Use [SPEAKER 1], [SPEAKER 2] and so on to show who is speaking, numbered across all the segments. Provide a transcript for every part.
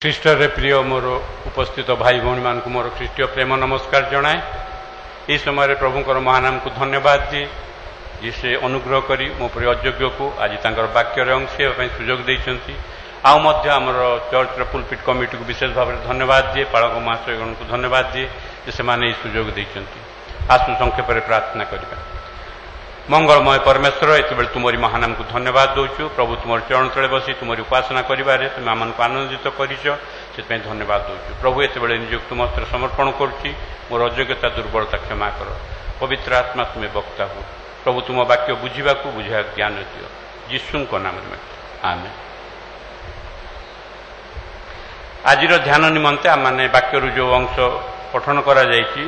[SPEAKER 1] ଖ୍ରୀଷ୍ଟରେ ପ୍ରିୟ ମୋର ଉପସ୍ଥିତ ଭାଇ ଭଉଣୀମାନଙ୍କୁ ମୋର ଖ୍ରୀଷ୍ଟୀୟ ପ୍ରେମ ନମସ୍କାର ଜଣାଏ। ଏହି ସମୟରେ ପ୍ରଭୁଙ୍କର ମହାନାମକୁ ଧନ୍ୟବାଦ ଦିଏ ଯେ ସେ ଅନୁଗ୍ରହ କରି ମୋ ପରି ଅଯୋଗ୍ୟକୁ ଆଜି ତାଙ୍କର ବାକ୍ୟରେ ଅଂଶ ହେବା ପାଇଁ ସୁଯୋଗ ଦେଇଛନ୍ତି। ଆଉ ମଧ୍ୟ ଆମର ଚର୍ଚ୍ଚର ପୁଲପିଟ୍ କମିଟିକୁ ବିଶେଷ ଭାବରେ ଧନ୍ୟବାଦ ଦିଏ, ପାଳକ ମହାଶୟଗଣଙ୍କୁ ଧନ୍ୟବାଦ ଦିଏ ଯେ ସେମାନେ ଏହି ସୁଯୋଗ ଦେଇଛନ୍ତି। ଆସୁ ସଂକ୍ଷେପରେ ପ୍ରାର୍ଥନା କରିବା। ମଙ୍ଗଳମୟ ପରମେଶ୍ୱର, ଏତେବେଳେ ତୁମରି ମହାନାମକୁ ଧନ୍ୟବାଦ ଦେଉଛୁ। ପ୍ରଭୁ ତୁମର ଚରଣ ତଳେ ବସି ତୁମରି ଉପାସନା କରିବାରେ ତୁମେ ଆମମାନଙ୍କୁ ଆନନ୍ଦିତ କରିଛ, ସେଥିପାଇଁ ଧନ୍ୟବାଦ ଦେଉଛୁ। ପ୍ରଭୁ ଏତେବେଳେ ନିଜକୁ ତୁମ ହସ୍ତରେ ସମର୍ପଣ କରୁଛି। ମୋର ଅଯୋଗ୍ୟତା ଦୁର୍ବଳତା କ୍ଷମା କର। ପବିତ୍ର ଆତ୍ମା ତୁମେ ବକ୍ତା ହୁଅ। ପ୍ରଭୁ ତୁମ ବାକ୍ୟ ବୁଝିବାକୁ ଜ୍ଞାନ ଦିଅ। ଯୀଶୁଙ୍କ ନାମରେ ଆମେନ୍। ଆଜିର ଧ୍ୟାନ ନିମନ୍ତେ ଆମମାନେ ବାକ୍ୟରୁ ଯେଉଁ ଅଂଶ ପଠନ କରାଯାଇଛି,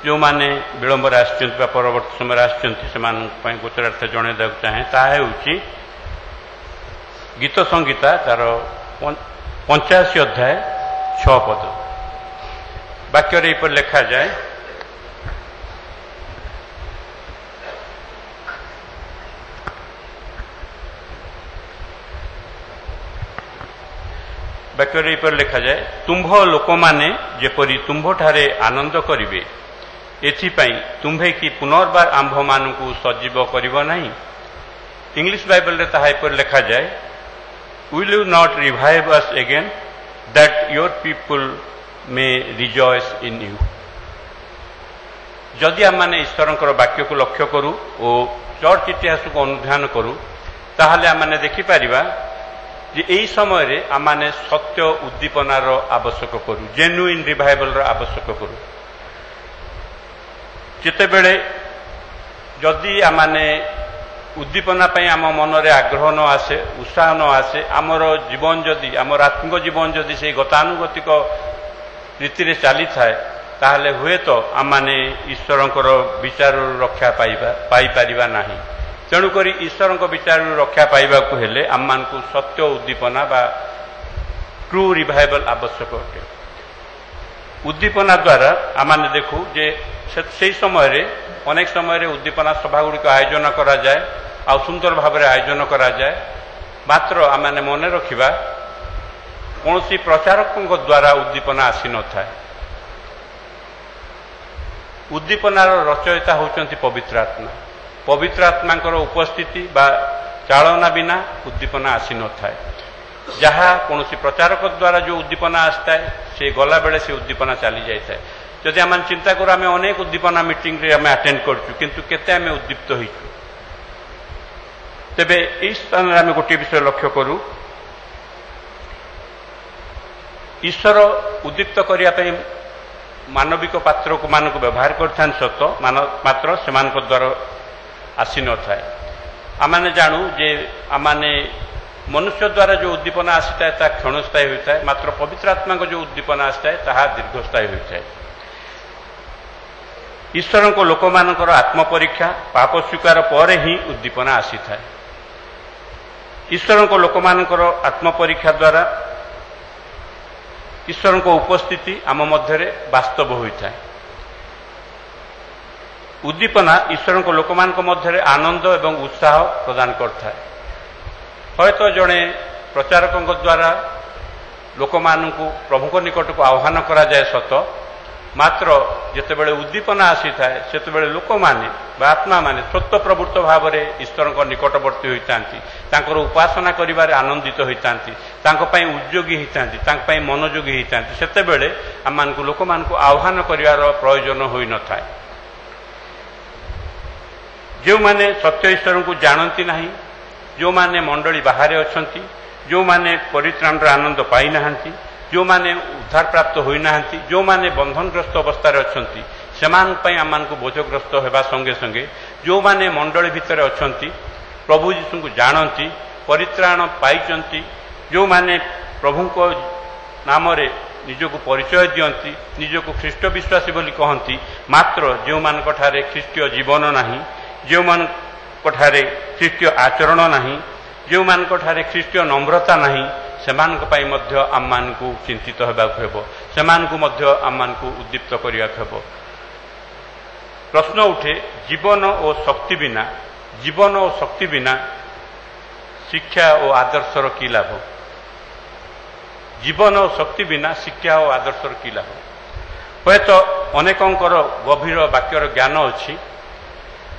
[SPEAKER 1] ଯେଉଁମାନେ ବିଳମ୍ବରେ ଆସିଛନ୍ତି ବା ପରବର୍ତ୍ତୀ ସମୟରେ ଆସିଛନ୍ତି ସେମାନଙ୍କ ପାଇଁ ଗୋଚରାର୍ଥ ଜଣାଇ ଦେବାକୁ ଚାହେଁ। ତାହା ହେଉଛି ଗୀତ ସଂହିତା ତାର 85 ଅଧ୍ୟାୟ 6 ପଦ। ବାକ୍ୟରେ ଏପରି ଲେଖାଯାଏ, ତୁମ୍ଭ ଲୋକମାନେ ଯେପରି ତୁମ୍ଭଠାରେ ଆନନ୍ଦ କରିବେ, ଏଥିପାଇଁ ତୁମ୍ଭେ କି ପୁନର୍ବାର ଆମ୍ଭମାନଙ୍କୁ ସଜୀବ କରିବ ନାହିଁ। ଇଂଲିଶ ବାଇବଲରେ ତାହା ଏପରି ଲେଖାଯାଏ, will you not revive us again that your people may rejoice in you. ଯଦି ଆମମାନେ ଈଶ୍ୱରଙ୍କର ବାକ୍ୟକୁ ଲକ୍ଷ୍ୟ କରୁ ଓ ଚର୍ଚ୍ଚ ଇତିହାସକୁ ଅନୁଧ୍ୟାନ କରୁ, ତାହେଲେ ଆମମାନେ ଦେଖିପାରିବା ଯେ ଏହି ସମୟରେ ଆମମାନେ ସତ୍ୟ ଉଦ୍ଦୀପନାର ଆବଶ୍ୟକ କରୁ, ଜେନ୍ୟୁଇନ୍ ରିଭାଇଭଲର ଆବଶ୍ୟକ କରୁ। ଯେତେବେଳେ ଯଦି ଆମମାନେ ଉଦ୍ଦୀପନା ପାଇଁ ଆମ ମନରେ ଆଗ୍ରହ ନ ଆସେ, ଉତ୍ସାହ ନ ଆସେ, ଆମର ଜୀବନ ଯଦି ଆମର ଆତ୍ମିକ ଜୀବନ ଯଦି ସେହି ଗତାନୁଗତିକ ରୀତିରେ ଚାଲିଥାଏ, ତାହେଲେ ହୁଏତ ଆମମାନେ ଈଶ୍ୱରଙ୍କର ବିଚାରରୁ ରକ୍ଷା ପାଇପାରିବା ନାହିଁ। ତେଣୁକରି ଈଶ୍ୱରଙ୍କ ବିଚାରରୁ ରକ୍ଷା ପାଇବାକୁ ହେଲେ ଆମମାନଙ୍କୁ ସତ୍ୟ ଉଦ୍ଦୀପନା ବା ଟ୍ରୁ ରିଭାଇଭଲ ଆବଶ୍ୟକ ଅଟେ। ଉଦ୍ଦୀପନା ଦ୍ୱାରା ଆମମାନେ ଦେଖୁ ଯେ ସେହି ସମୟରେ ଅନେକ ସମୟରେ ଉଦ୍ଦୀପନା ସଭାଗୁଡ଼ିକ ଆୟୋଜନ କରାଯାଏ, ଆଉ ସୁନ୍ଦର ଭାବରେ ଆୟୋଜନ କରାଯାଏ। ମାତ୍ର ଆମମାନେ ମନେ ରଖିବା, କୌଣସି ପ୍ରଚାରକଙ୍କ ଦ୍ୱାରା ଉଦ୍ଦୀପନା ଆସିନଥାଏ। ଉଦ୍ଦୀପନାର ରଚୟିତା ହେଉଛନ୍ତି ପବିତ୍ର ଆତ୍ମା। ପବିତ୍ର ଆତ୍ମାଙ୍କର ଉପସ୍ଥିତି ବା ଚାଳନା ବିନା ଉଦ୍ଦୀପନା ଆସିନଥାଏ। ଯାହା କୌଣସି ପ୍ରଚାରକ ଦ୍ୱାରା ଯେଉଁ ଉଦ୍ଦୀପନା ଆସିଥାଏ, ସେ ଗଲାବେଳେ ସେ ଉଦ୍ଦୀପନା ଚାଲି ଯାଇଥାଏ। ଯଦି ଆମେ ଚିନ୍ତା କରୁ, ଆମେ ଅନେକ ଉଦ୍ଦୀପନା ମିଟିଂରେ ଆମେ ଆଟେଣ୍ଡ କରୁଛୁ, କିନ୍ତୁ କେତେ ଆମେ ଉଦ୍ଦୀପ୍ତ ହୋଇଛୁ। ତେବେ ଏହି ସ୍ଥାନରେ ଆମେ ଗୋଟିଏ ବିଷୟ ଲକ୍ଷ୍ୟ କରୁ, ଈଶ୍ୱର ଉଦ୍ଦୀପ୍ତ କରିବା ପାଇଁ ମାନବିକ ପାତ୍ରମାନଙ୍କୁ ବ୍ୟବହାର କରିଥାନ୍ତି ସତ, ମାତ୍ର ସେମାନଙ୍କ ଦ୍ୱାରା ଆସିନଥାଏ। ଆମମାନେ ଜାଣୁ ଯେ ଆମମାନେ ମନୁଷ୍ୟ ଦ୍ୱାରା ଯେଉଁ ଉଦ୍ଦୀପନା ଆସିଥାଏ ତାହା କ୍ଷଣସ୍ଥାୟୀ ହୋଇଥାଏ, ମାତ୍ର ପବିତ୍ର ଆତ୍ମାଙ୍କ ଯେଉଁ ଉଦ୍ଦୀପନା ଆସିଥାଏ ତାହା ଦୀର୍ଘସ୍ଥାୟୀ ହୋଇଥାଏ। ଈଶ୍ୱରଙ୍କ ଲୋକମାନଙ୍କର ଆତ୍ମପରୀକ୍ଷା, ପାପ ସ୍ୱୀକାର ପରେ ହିଁ ଉଦ୍ଦୀପନା ଆସିଥାଏ। ଈଶ୍ୱରଙ୍କ ଲୋକମାନଙ୍କର ଆତ୍ମପରୀକ୍ଷା ଦ୍ୱାରା ଈଶ୍ୱରଙ୍କ ଉପସ୍ଥିତି ଆମ ମଧ୍ୟରେ ବାସ୍ତବ ହୋଇଥାଏ। ଉଦ୍ଦୀପନା ଈଶ୍ୱରଙ୍କ ଲୋକମାନଙ୍କ ମଧ୍ୟରେ ଆନନ୍ଦ ଏବଂ ଉତ୍ସାହ ପ୍ରଦାନ କରିଥାଏ। ହয়তো ଜଣେ ପ୍ରଚାରକଙ୍କ ଦ୍ୱାରା ଲୋକମାନଙ୍କୁ ପ୍ରଭୁଙ୍କ ନିକଟକୁ ଆହ୍ୱାନ କରାଯାଏ ସତ, ମାତ୍ର ଯେତେବେଳେ ଉଦ୍ଦୀପନା ଆସିଥାଏ ସେତେବେଳେ ଲୋକମାନେ ବା ଆତ୍ମାମାନେ ସ୍ୱତଃପ୍ରବୃତ୍ତ ଭାବରେ ଈଶ୍ୱରଙ୍କ ନିକଟବର୍ତ୍ତୀ ହୋଇଥାନ୍ତି, ତାଙ୍କର ଉପାସନା କରିବାରେ ଆନନ୍ଦିତ ହୋଇଥାନ୍ତି, ତାଙ୍କ ପାଇଁ ଉଦ୍ଯୋଗୀ ହୋଇଥାନ୍ତି, ତାଙ୍କ ପାଇଁ ମନୋଯୋଗୀ ହୋଇଥାନ୍ତି। ସେତେବେଳେ ଆମମାନଙ୍କୁ ଲୋକମାନଙ୍କୁ ଆହ୍ୱାନ କରିବାର ପ୍ରୟୋଜନ ହୋଇନଥାଏ। ଯେଉଁମାନେ ସତ୍ୟ ଈଶ୍ୱରଙ୍କୁ ଜାଣନ୍ତି ନାହିଁ, ଯେଉଁମାନେ ମଣ୍ଡଳୀ ବାହାରେ ଅଛନ୍ତି, ଯେଉଁମାନେ ପରିତ୍ରାଣର ଆନନ୍ଦ ପାଇନାହାନ୍ତି, ଯେଉଁମାନେ ଉଦ୍ଧାରପ୍ରାପ୍ତ ହୋଇନାହାନ୍ତି, ଯେଉଁମାନେ ବନ୍ଧନଗ୍ରସ୍ତ ଅବସ୍ଥାରେ ଅଛନ୍ତି, ସେମାନଙ୍କ ପାଇଁ ଆମମାନଙ୍କୁ ବୋଝଗ୍ରସ୍ତ ହେବା ସଙ୍ଗେ ସଙ୍ଗେ ଯେଉଁମାନେ ମଣ୍ଡଳୀ ଭିତରେ ଅଛନ୍ତି, ପ୍ରଭୁ ଯୀଶୁଙ୍କୁ ଜାଣନ୍ତି, ପରିତ୍ରାଣ ପାଇଛନ୍ତି, ଯେଉଁମାନେ ପ୍ରଭୁଙ୍କ ନାମରେ ନିଜକୁ ପରିଚୟ ଦିଅନ୍ତି, ନିଜକୁ ଖ୍ରୀଷ୍ଟ ବିଶ୍ୱାସୀ ବୋଲି କହନ୍ତି, ମାତ୍ର ଯେଉଁମାନଙ୍କଠାରେ ଖ୍ରୀଷ୍ଟୀୟ ଜୀବନ ନାହିଁ, ଯେଉଁମାନଙ୍କଠାରେ ଖ୍ରୀଷ୍ଟୀୟ ଆଚରଣ ନାହିଁ, ଯେଉଁମାନଙ୍କଠାରେ ଖ୍ରୀଷ୍ଟୀୟ ନମ୍ରତା ନାହିଁ, ସେମାନଙ୍କ ପାଇଁ ମଧ୍ୟ ଆମମାନଙ୍କୁ ଚିନ୍ତିତ ହେବାକୁ ହେବ, ସେମାନଙ୍କୁ ମଧ୍ୟ ଆମମାନଙ୍କୁ ଉଦ୍ଦୀପ୍ତ କରିବାକୁ ହେବ। ପ୍ରଶ୍ନ ଉଠେ, ଜୀବନ ଓ ଶକ୍ତି ବିନା ଶିକ୍ଷା ଓ ଆଦର୍ଶର କି ଲାଭ? जीवन और शक्ति बिना शिक्षा और आदर्शर कि लाभ हुएत अनेकंकर गभीर वाक्यर ज्ञान अच्छी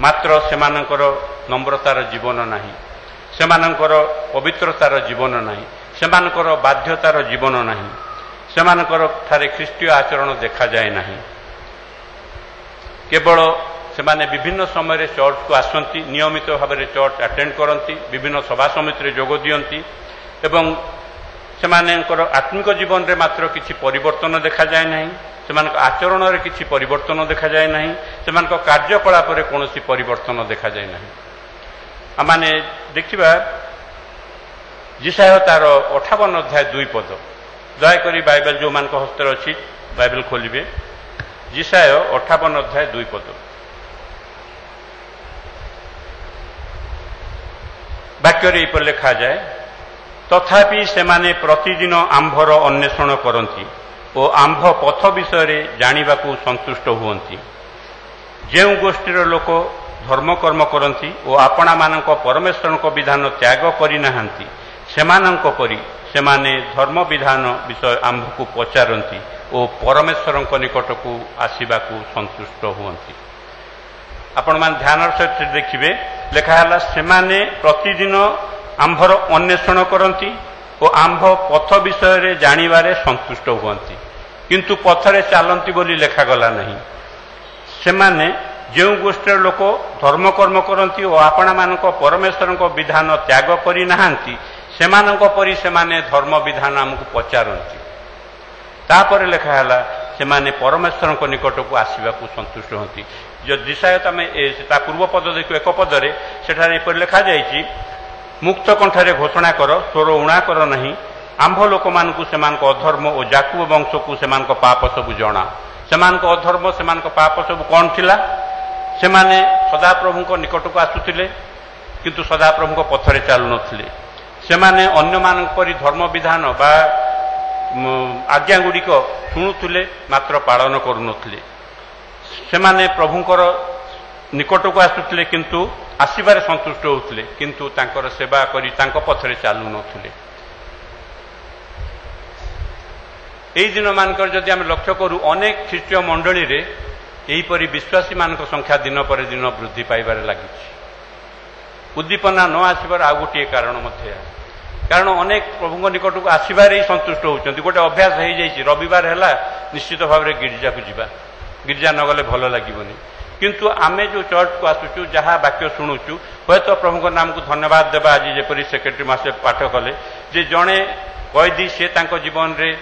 [SPEAKER 1] मात्र सेमानंकर नम्रतार जीवन नहीं सेमानंकर पवित्रतार जीवन नहीं सेमानंकर बाध्यतार जीवन नहीं सेमानंकर ठारे ख्रीष्टीय आचरण देखा जाए नहीं केवल सेमाने विभिन्न समय चर्च को आसती नियमित भाव में चर्च अटेंड करती विभिन्न सभा समिति में जोग दियंती एवं सेमानंकर आत्मिक जीवन में मात्र किसी परिवर्तन देखा जाए नहीं सेमानक आचरण में किसी परिवर्तन देखा जाए नहीं सेमानक कार्यकलाप में कौन परिवर्तन देखा जाए नहीं आम देखा जिसाय तार 58 अध्याय 2 पद दयाकोरी बाइबल जो मान हस्तर अच्छी बाइबल खोलिए जिसाय 58 अध्याय 2 पद वाक्य लिखा जाए तथापि सेमाने प्रतिदिन आंभर अन्वेषण करती और आंभ पथ विषय जानिबाकू संतुष्ट हुअंती जो गोष्ठीर लोक धर्मकर्म करती और आपणा मानक परमेश्वर विधान त्याग करिनाहांती सेमानंक परि सेमाने धर्म विधान विषय आंभकू पचारती और परमेश्वर निकट को आसवाकू संतुष्ट हुअंती आपण मान ध्यान सहित देखिए लिखाला सेमाने प्रतिदिन आंभर अन्वेषण करती और आंभ पथ विषय जानिबारे संतुष्ट हुअंती किंतु पथरे चलती बोली लेखागला नहीं सेमाने जो गोष्ठीर लोक धर्मकर्म करती और आपणा मानक परमेश्वर विधान त्याग करिनाहांती सेमानंक परि सेमाने धर्म विधान आमको पचारती तापर लिखाला सेमाने परमेश्वर निकट को आसवाकू संतुष्ट होती जो दिशाय तमें पूर्व पद देखो एक पदरे सेठारे लिखा जाइए मुक्त कंठारे घोषणा कर तोर उणा कर नहीं आंभ लोक मानक सेमानक अधर्म और जाकुब वंश को सेमानक पाप सबू जना सेमानक अधर्म सेमानक पाप सबू कौन थिला सेमाने सदाप्रभु निकट को आसुथिले किंतु सदाप्रभु पथरे चालू नथिले सेमाने अन्य मानक परि धर्म विधान बा आज्ञा गुड़िक शुणुले मात्र पालन करुनथिले सेमाने प्रभुंकर निकट को आसुथिले किंतु आसबार संतुष्ट होते किंतु तांकर सेवा करी तांको पथरे चालू नथिले एई दिन मानकर जदि आम लक्ष्य करूँ अनेक ख्रीष्टीय मंडली रे एहीपरि विश्वासी मानक संख्या दिन पर दिन वृद्धि पाइबार लगी उद्दीपना न आसबार आ गोटे कारण कारण अनेक प्रभु निकट को आसबार ही संतुष्ट होती गोटे अभ्यास हो जाइए रविवार है निश्चित भाव में गिर्जा को जीवा गिर्जा न गले भल लगनी किंतु आमे जो चर्च को आसुचु जहाँ वाक्य शुणुचु हे तो प्रभु नाम को धन्यवाद देवा आज जपरी सेक्रेटरी मासे पाठ कले जे जड़े कैदी सी जीवन में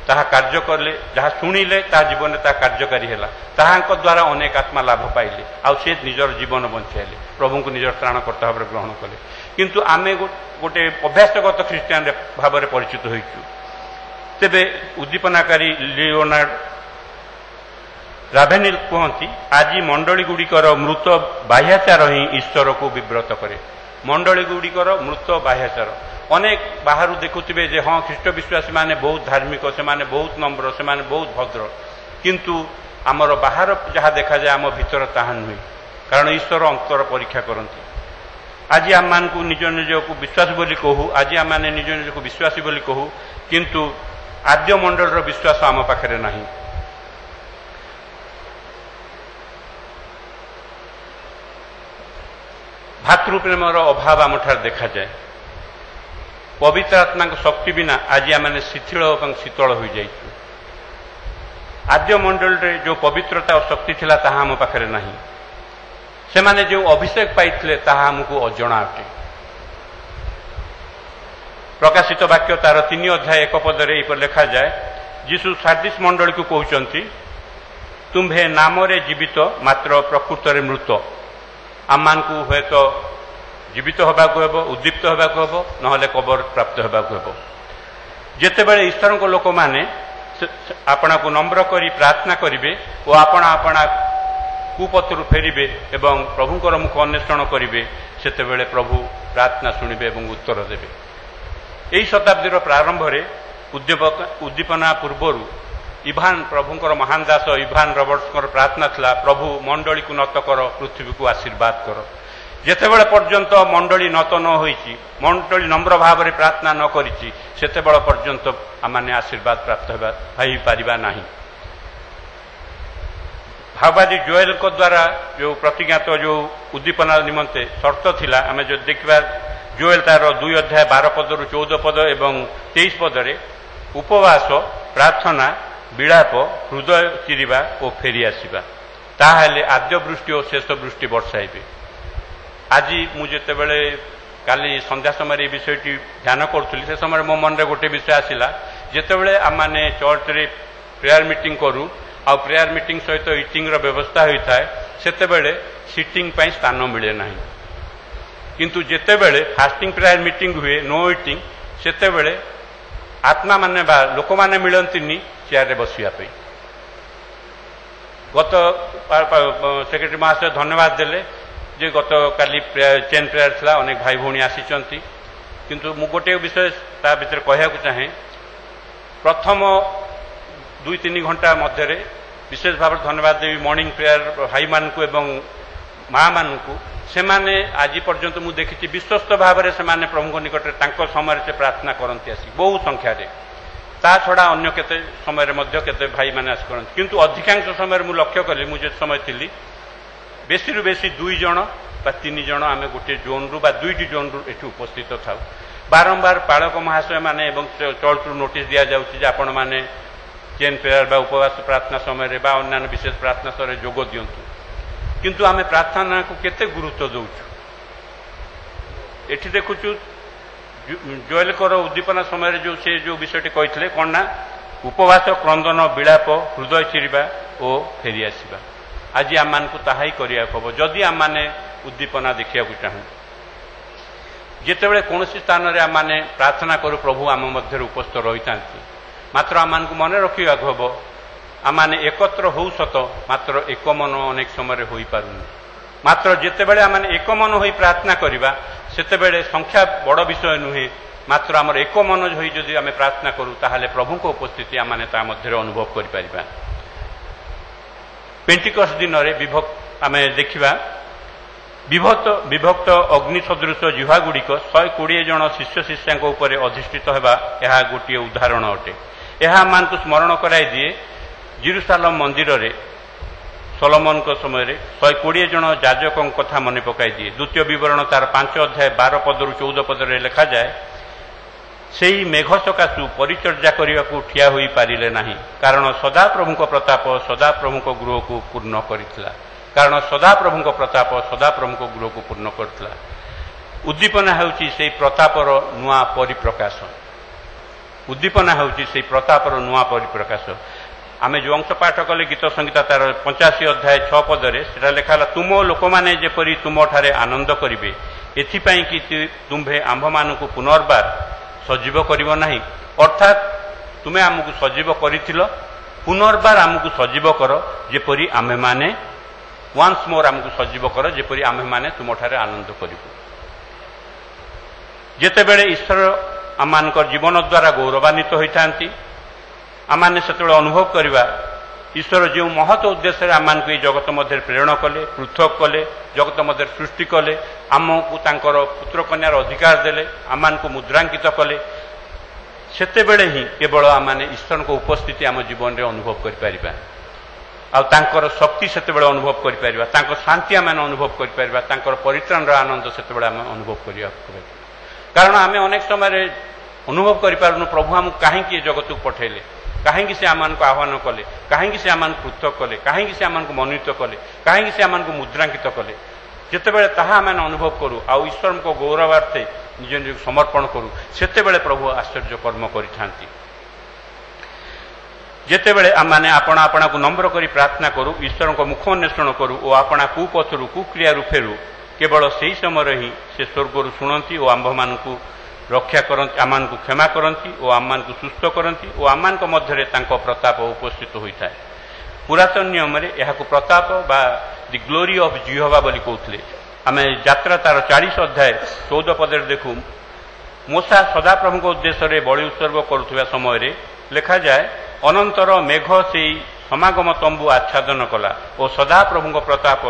[SPEAKER 1] ताहा कार्य कले जहाँ शुणिले ता जीवन में कार्यकारी है द्वारा अनेक आत्मा लाभ पाइले आउ से निजर जीवन बंचाइले प्रभु को निजर त्राणकर्ता भाव ग्रहण कले किंतु आमे गोटे अभ्यासगत ख्रीष्टियान भाव में परिचित होइचु तेबे उद्दीपनाकारी लियोनार्ड राभेनिल कहती आज मंडली गुड़िकर मृत बाह्याचार ही ईश्वर को विव्रत करे मंडली गुड़िकर मृत बाह्याचार अनेक बाहर देखुवे जे हाँ ख्रीष्ट विश्वासी माने बहुत धार्मिक से माने बहुत नम्र से माने बहुत भद्र किंतु आमर बाहर जहाँ देखा जाए आम भीतर ताहा नुहे कारण ईश्वर अंतर परीक्षा करती आज आम मान को निज निज को विश्वास बोली कहू आज आम मैंने निज निज को विश्वासी बोली कहू किंतु आद्य मंडल विश्वास आम पाखे नहीं भातृप्रेमर अभाव आम ठार देखा जाए पवित्र आत्मा शक्ति बिना आज आम शिथिल और शीतल हो जाइए आद्य मंडल रे जो पवित्रता और शक्ति थिला ताहा आम पाखे नहीं से माने जो अभिषेक पाइथिले ताहा हमको अजଣା अटे प्रकाशित वाक्य तार 3 अध्याय 1 पदरे लिखा जाए यीशु सार्दिस मंडल को कहते तुम्भे नाम रे जीवित मात्र प्रकृत रे मृत आम को हे तो जीवित होगा उद्दीप्त होगा नहले कबर प्राप्त होगा जितेबाला ईश्वर को लोक मैंने आपना को नम्र करी प्रार्थना करेंगे और आपना आपना कुपथर फेरबे एवं प्रभुंकर मुख अन्वेषण करेंगे सेतेबेले प्रभु प्रार्थना शुणिबे एवं उत्तर देवे यही शताब्दीर प्रारंभ में उद्दीपना पूर्वर इभान प्रभुंकर महान दास इभान रबर्ट्स प्रार्थना था प्रभु मंडली को नत कर पृथ्वी को आशीर्वाद कर ଯେତେବେଳେ ପର୍ଯ୍ୟନ୍ତ ମଣ୍ଡଳୀ নত ନ ହୋଇଛି, ମଣ୍ଡଳୀ ନମ୍ର ଭାବରେ ପ୍ରାର୍ଥନା ନ କରିଛି, ସେତେବେଳେ ପର୍ଯ୍ୟନ୍ତ ଆମମାନେ ଆଶୀର୍ବାଦ ପ୍ରାପ୍ତ ହୋଇପାରିବା ନାହିଁ। ଭାଓବାଦୀ ଜୋଏଲଙ୍କ ଦ୍ୱାରା ଯେଉଁ ପ୍ରତିଜ୍ଞାତ ଯେଉଁ ଉଦ୍ଦୀପନା ନିମନ୍ତେ ସର୍ତ୍ତ ଥିଲା, ଆମେ ଯଦି ଦେଖିବା ଜୋଏଲ ତାର 2 ଅଧ୍ୟାୟ 12 ପଦରୁ 14 ପଦ ଏବଂ 23 ପଦରେ ଉପବାସ, ପ୍ରାର୍ଥନା, ବିଳାପ, ହୃଦୟ ଚିରିବା ଓ ଫେରିଆସିବା, ତାହେଲେ ଆଦ୍ୟ ବୃଷ୍ଟି ଓ ଶେଷ ବୃଷ୍ଟି ବର୍ଷାଇବେ। ଆଜି ମୁଁ ଯେତେବେଳେ କାଲି ସନ୍ଧ୍ୟା ସମୟରେ ଏ ବିଷୟଟି ଧ୍ୟାନ କରୁଥିଲି, ସେ ସମୟରେ ମୋ ମନରେ ଗୋଟେ ବିଷୟ ଆସିଲା। ଯେତେବେଳେ ଆମମାନେ ଚର୍ଚ୍ଚରେ ପ୍ରେୟାର ମିଟିଂ କରୁ ଆଉ ପ୍ରେୟାର ମିଟିଂ ସହିତ ଇଟିଂର ବ୍ୟବସ୍ଥା ହୋଇଥାଏ, ସେତେବେଳେ ସିଟିଂ ପାଇଁ ସ୍ଥାନ ମିଳେ ନାହିଁ। କିନ୍ତୁ ଯେତେବେଳେ ଫାଷ୍ଟିଂ ପ୍ରେୟାର ମିଟିଂ ହୁଏ, ନୋ ଇଟିଂ, ସେତେବେଳେ ଆତ୍ମାମାନେ ବା ଲୋକମାନେ ମିଳନ୍ତିନି ଚେୟାରରେ ବସିବା ପାଇଁ। ଗତ ସେକ୍ରେଟାରୀ ମହାଶୟ ଧନ୍ୟବାଦ ଦେଲେ ଯେ ଗତକାଲି ଚେନ୍ ପ୍ରେୟାର ଥିଲା, ଅନେକ ଭାଇ ଭଉଣୀ ଆସିଛନ୍ତି। କିନ୍ତୁ ମୁଁ ଗୋଟିଏ ବିଷୟ ତା ଭିତରେ କହିବାକୁ ଚାହେଁ। ପ୍ରଥମ 2-3 ଘଣ୍ଟା ମଧ୍ୟରେ ବିଶେଷ ଭାବରେ ଧନ୍ୟବାଦ ଦେବି ମର୍ଣ୍ଣିଂ ପ୍ରେୟାର ଭାଇମାନଙ୍କୁ ଏବଂ ମାଆମାନଙ୍କୁ। ସେମାନେ ଆଜି ପର୍ଯ୍ୟନ୍ତ ମୁଁ ଦେଖିଛି ବିଶ୍ୱସ୍ତ ଭାବରେ ସେମାନେ ପ୍ରଭୁଙ୍କ ନିକଟରେ ତାଙ୍କ ସମୟରେ ସେ ପ୍ରାର୍ଥନା କରନ୍ତି ଆସି ବହୁ ସଂଖ୍ୟାରେ। ତା ଛଡ଼ା ଅନ୍ୟ କେତେ ସମୟରେ ମଧ୍ୟ କେତେ ଭାଇମାନେ ଆସି କରନ୍ତି। କିନ୍ତୁ ଅଧିକାଂଶ ସମୟରେ ମୁଁ ଲକ୍ଷ୍ୟ କଲି, ମୁଁ ଯେ ସମୟ ଥିଲି, ବେଶୀରୁ ବେଶୀ 2 ଜଣ ବା 3 ଜଣ ଆମେ ଗୋଟିଏ ଜୋନ୍ରୁ ବା 2ଟି ଜୋନ୍ରୁ ଏଠି ଉପସ୍ଥିତ ଥାଉ। ବାରମ୍ବାର ପାଳକ ମହାଶୟମାନେ ଏବଂ ଚର୍ଚ୍ଚରୁ ନୋଟିସ୍ ଦିଆଯାଉଛି ଯେ ଆପଣମାନେ ଚେନ୍ ପ୍ରେୟାର ବା ଉପବାସ ପ୍ରାର୍ଥନା ସମୟରେ ବା ଅନ୍ୟାନ୍ୟ ବିଶେଷ ପ୍ରାର୍ଥନା ସମୟରେ ଯୋଗ ଦିଅନ୍ତୁ। କିନ୍ତୁ ଆମେ ପ୍ରାର୍ଥନାକୁ କେତେ ଗୁରୁତ୍ୱ ଦେଉଛୁ? ଏଠି ଦେଖୁଛୁ ଜୋଏଲଙ୍କର ଉଦ୍ଦୀପନା ସମୟରେ ସେ ଯେଉଁ ବିଷୟଟି କହିଥିଲେ, କ'ଣ ନା ଉପବାସ, କ୍ରନ୍ଦନ, ବିଳାପ, ହୃଦୟ ଚିରିବା ଓ ଫେରିଆସିବା। ଆଜି ଆମମାନଙ୍କୁ ତାହା ହିଁ କରିବାକୁ ହେବ ଯଦି ଆମମାନେ ଉଦ୍ଦୀପନା ଦେଖିବାକୁ ଚାହୁଁ। ଯେତେବେଳେ କୌଣସି ସ୍ଥାନରେ ଆମମାନେ ପ୍ରାର୍ଥନା କରୁ, ପ୍ରଭୁ ଆମ ମଧ୍ୟରେ ଉପସ୍ଥିତ ରହିଥାନ୍ତି। ମାତ୍ର ଆମମାନଙ୍କୁ ମନେ ରଖିବାକୁ ହେବ, ଆମମାନେ ଏକତ୍ର ହଉ ସତ, ମାତ୍ର ଏକ ମନ ଅନେକ ସମୟରେ ହୋଇପାରୁନି। ମାତ୍ର ଯେତେବେଳେ ଆମମାନେ ଏକ ମନ ହୋଇ ପ୍ରାର୍ଥନା କରିବା, ସେତେବେଳେ ସଂଖ୍ୟା ବଡ଼ ବିଷୟ ନୁହେଁ। ମାତ୍ର ଆମର ଏକ ମନ ହୋଇ ଯଦି ଆମେ ପ୍ରାର୍ଥନା କରୁ, ତାହେଲେ ପ୍ରଭୁଙ୍କ ଉପସ୍ଥିତି ଆମମାନେ ତା ମଧ୍ୟରେ ଅନୁଭବ କରିପାରିବା। ପେଣ୍ଟିକସ୍ ଦିନରେ ଆମେ ଦେଖିବା ବିଭକ୍ତ ଅଗ୍ନି ସଦୃଶ ଜିହ୍ୱାଗୁଡ଼ିକ 120 ଜଣ ଶିଷ୍ୟ ଶିଷ୍ୟାଙ୍କ ଉପରେ ଅଧିଷ୍ଠିତ ହେବା, ଏହା ଗୋଟିଏ ଉଦାହରଣ ଅଟେ। ଏହା ଆମମାନଙ୍କୁ ସ୍ମରଣ କରାଇ ଦିଏ ଜେରୁସାଲେମ ମନ୍ଦିରରେ ସଲୋମନଙ୍କ ସମୟରେ 120 ଜଣ ଯାଜକଙ୍କ କଥା ମନେ ପକାଇ ଦିଏ। ଦ୍ୱିତୀୟ ବିବରଣ ତାର 5 ଅଧ୍ୟାୟ 12 ପଦରୁ 14 ପଦରେ ଲେଖାଯାଏ, ସେହି ମେଘ ସକାଶୁ ପରିଚର୍ଯା କରିବାକୁ ଠିଆ ହୋଇପାରିଲେ ନାହିଁ, କାରଣ ସଦାପ୍ରଭୁଙ୍କ ପ୍ରତାପ ସଦାପ୍ରଭୁଙ୍କ ଗୃହକୁ ପୂର୍ଣ୍ଣ କରିଥିଲା। କାରଣ ସଦାପ୍ରଭୁଙ୍କ ପ୍ରତାପ ସଦାପ୍ରଭୁଙ୍କ ଗୃହକୁ ପୂର୍ଣ୍ଣ କରିଥିଲା। ଉଦ୍ଦୀପନା ହେଉଛି ସେହି ପ୍ରତାପର ନୂଆ ପରିପ୍ରକାଶ। ଉଦ୍ଦୀପନା ହେଉଛି ସେହି ପ୍ରତାପର ନୂଆ ପରିପ୍ରକାଶ। ଆମେ ଯେଉଁ ଅଂଶ ପାଠ କଲେ ଗୀତ ସଂହିତା ତାର 85 ଅଧ୍ୟାୟ 6 ପଦରେ ସେଟା ଲେଖା ହେଲା, ତୁମ ଲୋକମାନେ ଯେପରି ତୁମଠାରେ ଆନନ୍ଦ କରିବେ, ଏଥିପାଇଁ କି ତୁମ୍ଭେ ଆମ୍ଭମାନଙ୍କୁ ପୁନର୍ବାର ସଜୀବ କରିବ ନାହିଁ। ଅର୍ଥାତ୍ ତୁମେ ଆମକୁ ସଜୀବ କରିଥିଲ, ପୁନର୍ବାର ଆମକୁ ସଜୀବ କର, ଯେପରି ଆମେମାନେ ୱାନ୍ସ ମୋର୍ ଆମକୁ ସଜୀବ କର, ଯେପରି ଆମେମାନେ ତୁମଠାରେ ଆନନ୍ଦ କରିବୁ। ଯେତେବେଳେ ଈଶ୍ୱର ଆମମାନଙ୍କର ଜୀବନ ଦ୍ୱାରା ଗୌରବାନ୍ୱିତ ହୋଇଥାନ୍ତି, ଆମମାନେ ସେତେବେଳେ ଅନୁଭବ କରିବା ଈଶ୍ୱର ଯେଉଁ ମହତ୍ ଉଦ୍ଦେଶ୍ୟରେ ଆମମାନଙ୍କୁ ଏହି ଜଗତ ମଧ୍ୟରେ ପ୍ରେରଣ କଲେ, ପୃଥକ କଲେ, ଜଗତ ମଧ୍ୟରେ ସୃଷ୍ଟି କଲେ, ଆମକୁ ତାଙ୍କର ପୁତ୍ରକନ୍ୟାର ଅଧିକାର ଦେଲେ, ଆମମାନଙ୍କୁ ମୁଦ୍ରାଙ୍କିତ କଲେ, ସେତେବେଳେ ହିଁ କେବଳ ଆମମାନେ ଈଶ୍ୱରଙ୍କ ଉପସ୍ଥିତି ଆମ ଜୀବନରେ ଅନୁଭବ କରିପାରିବା। ଆଉ ତାଙ୍କର ଶକ୍ତି ସେତେବେଳେ ଅନୁଭବ କରିପାରିବା, ତାଙ୍କ ଶାନ୍ତି ଆମେ ଅନୁଭବ କରିପାରିବା, ତାଙ୍କର ପରିତ୍ରାଣର ଆନନ୍ଦ ସେତେବେଳେ ଆମେ ଅନୁଭବ କରିବାକୁ ପଡ଼ିବ। କାରଣ ଆମେ ଅନେକ ସମୟରେ ଅନୁଭବ କରିପାରୁନୁ ପ୍ରଭୁ ଆମକୁ କାହିଁକି ଏ ଜଗତକୁ ପଠାଇଲେ, କାହିଁକି ସେ ଆମମାନଙ୍କୁ ଆହ୍ୱାନ କଲେ, କାହିଁକି ସେ ଆମମାନଙ୍କୁ ପୃଥକ କଲେ, କାହିଁକି ସେ ଆମମାନଙ୍କୁ ମନୋନୀତ କଲେ, କାହିଁକି ସେ ଆମମାନଙ୍କୁ ମୁଦ୍ରାଙ୍କିତ କଲେ। ଯେତେବେଳେ ତାହା ଆମେ ଅନୁଭବ କରୁ ଆଉ ଈଶ୍ୱରଙ୍କ ଗୌରବାର୍ଥେ ନିଜ ନିଜକୁ ସମର୍ପଣ କରୁ, ସେତେବେଳେ ପ୍ରଭୁ ଆଶ୍ଚର୍ଯ୍ୟ କର୍ମ କରିଥାନ୍ତି। ଯେତେବେଳେ ଆମମାନେ ଆପଣା ଆପଣାକୁ ନମ୍ର କରି ପ୍ରାର୍ଥନା କରୁ, ଈଶ୍ୱରଙ୍କ ମୁଖ ଅନ୍ୱେଷଣ କରୁ ଓ ଆପଣା କୁପଥରୁ କୁକ୍ରିୟାରୁ ଫେରୁ, କେବଳ ସେହି ସମୟରେ ହିଁ ସେ ସ୍ୱର୍ଗରୁ ଶୁଣନ୍ତି ଓ ଆମ୍ଭମାନଙ୍କୁ ରକ୍ଷା କରନ୍ତି, ଆମମାନଙ୍କୁ କ୍ଷମା କରନ୍ତି ଓ ଆମମାନଙ୍କୁ ସୁସ୍ଥ କରନ୍ତି ଓ ଆମମାନଙ୍କ ମଧ୍ୟରେ ତାଙ୍କ ପ୍ରତାପ ଉପସ୍ଥିତ ହୋଇଥାଏ। ପୁରାତନ ନିୟମରେ ଏହାକୁ ପ୍ରତାପ ବା ଦି ଗ୍ଲୋରି ଅଫ୍ ଜିହୋଭା ବୋଲି କହୁଥିଲେ। ଆମେ ଯାତ୍ରା ତାର 40 ଅଧ୍ୟାୟ 14 ପଦରେ ଦେଖୁ, ମୋଶା ସଦାପ୍ରଭୁଙ୍କ ଉଦ୍ଦେଶ୍ୟରେ ବଳି ଉତ୍ସର୍ଗ କରୁଥିବା ସମୟରେ ଲେଖାଯାଏ, ଅନନ୍ତର ମେଘ ସେହି ସମାଗମ ତମ୍ବୁ ଆଚ୍ଛାଦନ କଲା ଓ ସଦାପ୍ରଭୁଙ୍କ ପ୍ରତାପ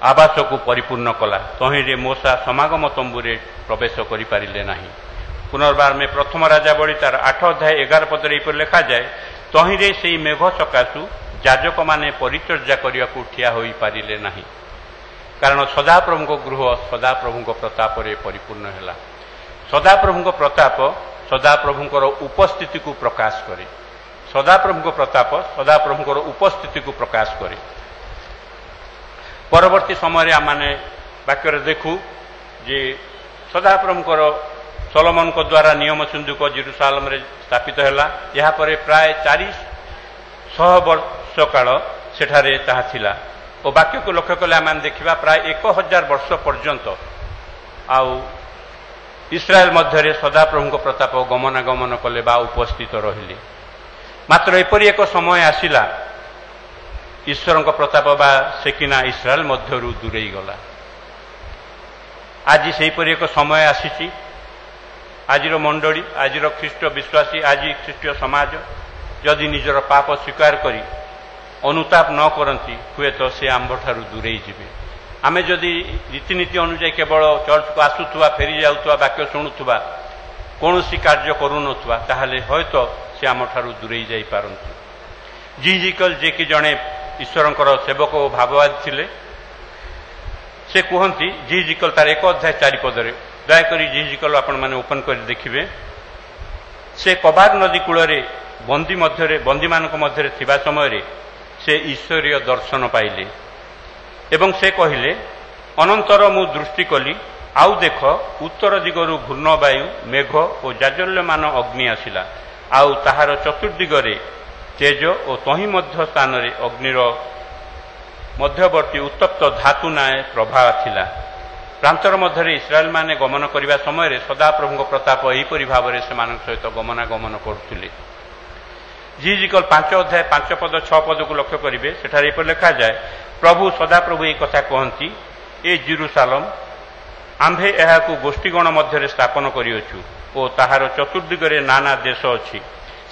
[SPEAKER 1] ଆବାସକୁ ପରିପୂର୍ଣ୍ଣ କଲା। ତହିଁରେ ମୂଷା ସମାଗମ ତମ୍ବୁରେ ପ୍ରବେଶ କରିପାରିଲେ ନାହିଁ। ପୁନର୍ବାର ଆମେ ପ୍ରଥମ ରାଜାବଳୀ ତାର 8 ଅଧ୍ୟାୟ 11 ପଦରେ ଏପରି ଲେଖାଯାଏ, ତହିଁରେ ସେହି ମେଘ ସକାଶୁ ଯାଜକମାନେ ପରିଚର୍ଯ୍ୟା କରିବାକୁ ଠିଆ ହୋଇପାରିଲେ ନାହିଁ, କାରଣ ସଦାପ୍ରଭୁଙ୍କ ଗୃହ ସଦାପ୍ରଭୁଙ୍କ ପ୍ରତାପରେ ପରିପୂର୍ଣ୍ଣ ହେଲା। ସଦାପ୍ରଭୁଙ୍କ ପ୍ରତାପ ସଦାପ୍ରଭୁଙ୍କର ଉପସ୍ଥିତିକୁ ପ୍ରକାଶ କରେ। ସଦାପ୍ରଭୁଙ୍କ ପ୍ରତାପ ସଦାପ୍ରଭୁଙ୍କର ଉପସ୍ଥିତିକୁ ପ୍ରକାଶ କରେ। ପରବର୍ତ୍ତୀ ସମୟରେ ଆମମାନେ ବାକ୍ୟରେ ଦେଖୁ ଯେ ସଦାପ୍ରଭୁଙ୍କର ସଲୋମନଙ୍କ ଦ୍ୱାରା ନିୟମ ସିନ୍ଦୁକ ଜେରୁସାଲେମରେ ସ୍ଥାପିତ ହେଲା। ଏହାପରେ ପ୍ରାୟ 400 ବର୍ଷ କାଳ ସେଠାରେ ତାହା ଥିଲା ଓ ବାକ୍ୟକୁ ଲକ୍ଷ୍ୟ କଲେ ଆମେ ଦେଖିବା ପ୍ରାୟ 1000 ବର୍ଷ ପର୍ଯ୍ୟନ୍ତ ଆଉ ଇସ୍ରାଏଲ ମଧ୍ୟରେ ସଦାପ୍ରଭୁଙ୍କ ପ୍ରତାପ ଗମନାଗମନ କଲେ ବା ଉପସ୍ଥିତ ରହିଲେ। ମାତ୍ର ଏପରି ଏକ ସମୟ ଆସିଲା ଈଶ୍ୱରଙ୍କ ପ୍ରତାପ ବା ସେକିନା ଇସ୍ରାଏଲ ମଧ୍ୟରୁ ଦୂରେଇ ଗଲା। ଆଜି ସେହିପରି ଏକ ସମୟ ଆସିଛି। ଆଜିର ମଣ୍ଡଳୀ, ଆଜିର ଖ୍ରୀଷ୍ଟ ବିଶ୍ୱାସୀ, ଆଜି ଖ୍ରୀଷ୍ଟୀୟ ସମାଜ ଯଦି ନିଜର ପାପ ସ୍ୱୀକାର କରି ଅନୁତାପ ନ କରନ୍ତି ହୁଏତ ସେ ଆମ୍ଭଠାରୁ ଦୂରେଇ ଯିବେ। ଆମେ ଯଦି ରୀତିନୀତି ଅନୁଯାୟୀ କେବଳ ଚର୍ଚ୍ଚକୁ ଆସୁଥିବା, ଫେରି ଯାଉଥିବା, ବାକ୍ୟ ଶୁଣୁଥିବା, କୌଣସି କାର୍ଯ୍ୟ କରୁନଥିବା, ତାହେଲେ ହୁଏତ ସେ ଆମଠାରୁ ଦୂରେଇ ଯାଇପାରନ୍ତି। ଜିଜିକଲ ଯିଏକି ଜଣେ ଈଶ୍ୱରଙ୍କର ସେବକ ଓ ଭାବବାଦୀ ଥିଲେ, ସେ କୁହନ୍ତି ଜିଜିକଲ ତାର 1 ଅଧ୍ୟାୟ 4 ପଦରେ, ଦୟାକରି ଜିଜିକଲ ଆପଣମାନେ ଓପନ୍ କରି ଦେଖିବେ, ସେ କବାଗ ନଦୀ କୂଳରେ ବନ୍ଦୀମାନଙ୍କ ମଧ୍ୟରେ ଥିବା ସମୟରେ ସେ ଈଶ୍ୱରୀୟ ଦର୍ଶନ ପାଇଲେ ଏବଂ ସେ କହିଲେ, ଅନନ୍ତର ମୁଁ ଦୃଷ୍ଟି କଲି, ଆଉ ଦେଖ ଉତ୍ତର ଦିଗରୁ ଘୂର୍ଣ୍ଣବାୟୁ, ମେଘ ଓ ଜାଜ୍ୱଲ୍ୟମାନ ଅଗ୍ନି ଆସିଲା, ଆଉ ତାହାର ଚତୁର୍ଦିଗରେ ତେଜ ଓ ତହିଁ ମଧ୍ୟ ସ୍ଥାନରେ ଅଗ୍ନିର ମଧ୍ୟବର୍ତ୍ତୀ ଉତ୍ତପ୍ତ ଧାତୁ ନ୍ୟାୟ ପ୍ରଭା ଥିଲା। ପ୍ରାନ୍ତର ମଧ୍ୟରେ ଇସ୍ରାଏଲମାନେ ଗମନ କରିବା ସମୟରେ ସଦାପ୍ରଭୁଙ୍କ ପ୍ରତାପ ଏହିପରି ଭାବରେ ସେମାନଙ୍କ ସହିତ ଗମନାଗମନ କରୁଥିଲେ। ଜିଜିକଲ 5 ଅଧ୍ୟାୟ 5 ପଦ 6 ପଦକୁ ଲକ୍ଷ୍ୟ କରିବେ, ସେଠାରେ ଏପରି ଲେଖାଯାଏ, ପ୍ରଭୁ ସଦାପ୍ରଭୁ ଏହି କଥା କହନ୍ତି, ଏ ଜେରୁସାଲେମ, ଆମ୍ଭେ ଏହାକୁ ଗୋଷ୍ଠୀଗଣ ମଧ୍ୟରେ ସ୍ଥାପନ କରିଅଛୁ ଓ ତାହାର ଚତୁର୍ଦିଗରେ ନାନା ଦେଶ ଅଛି।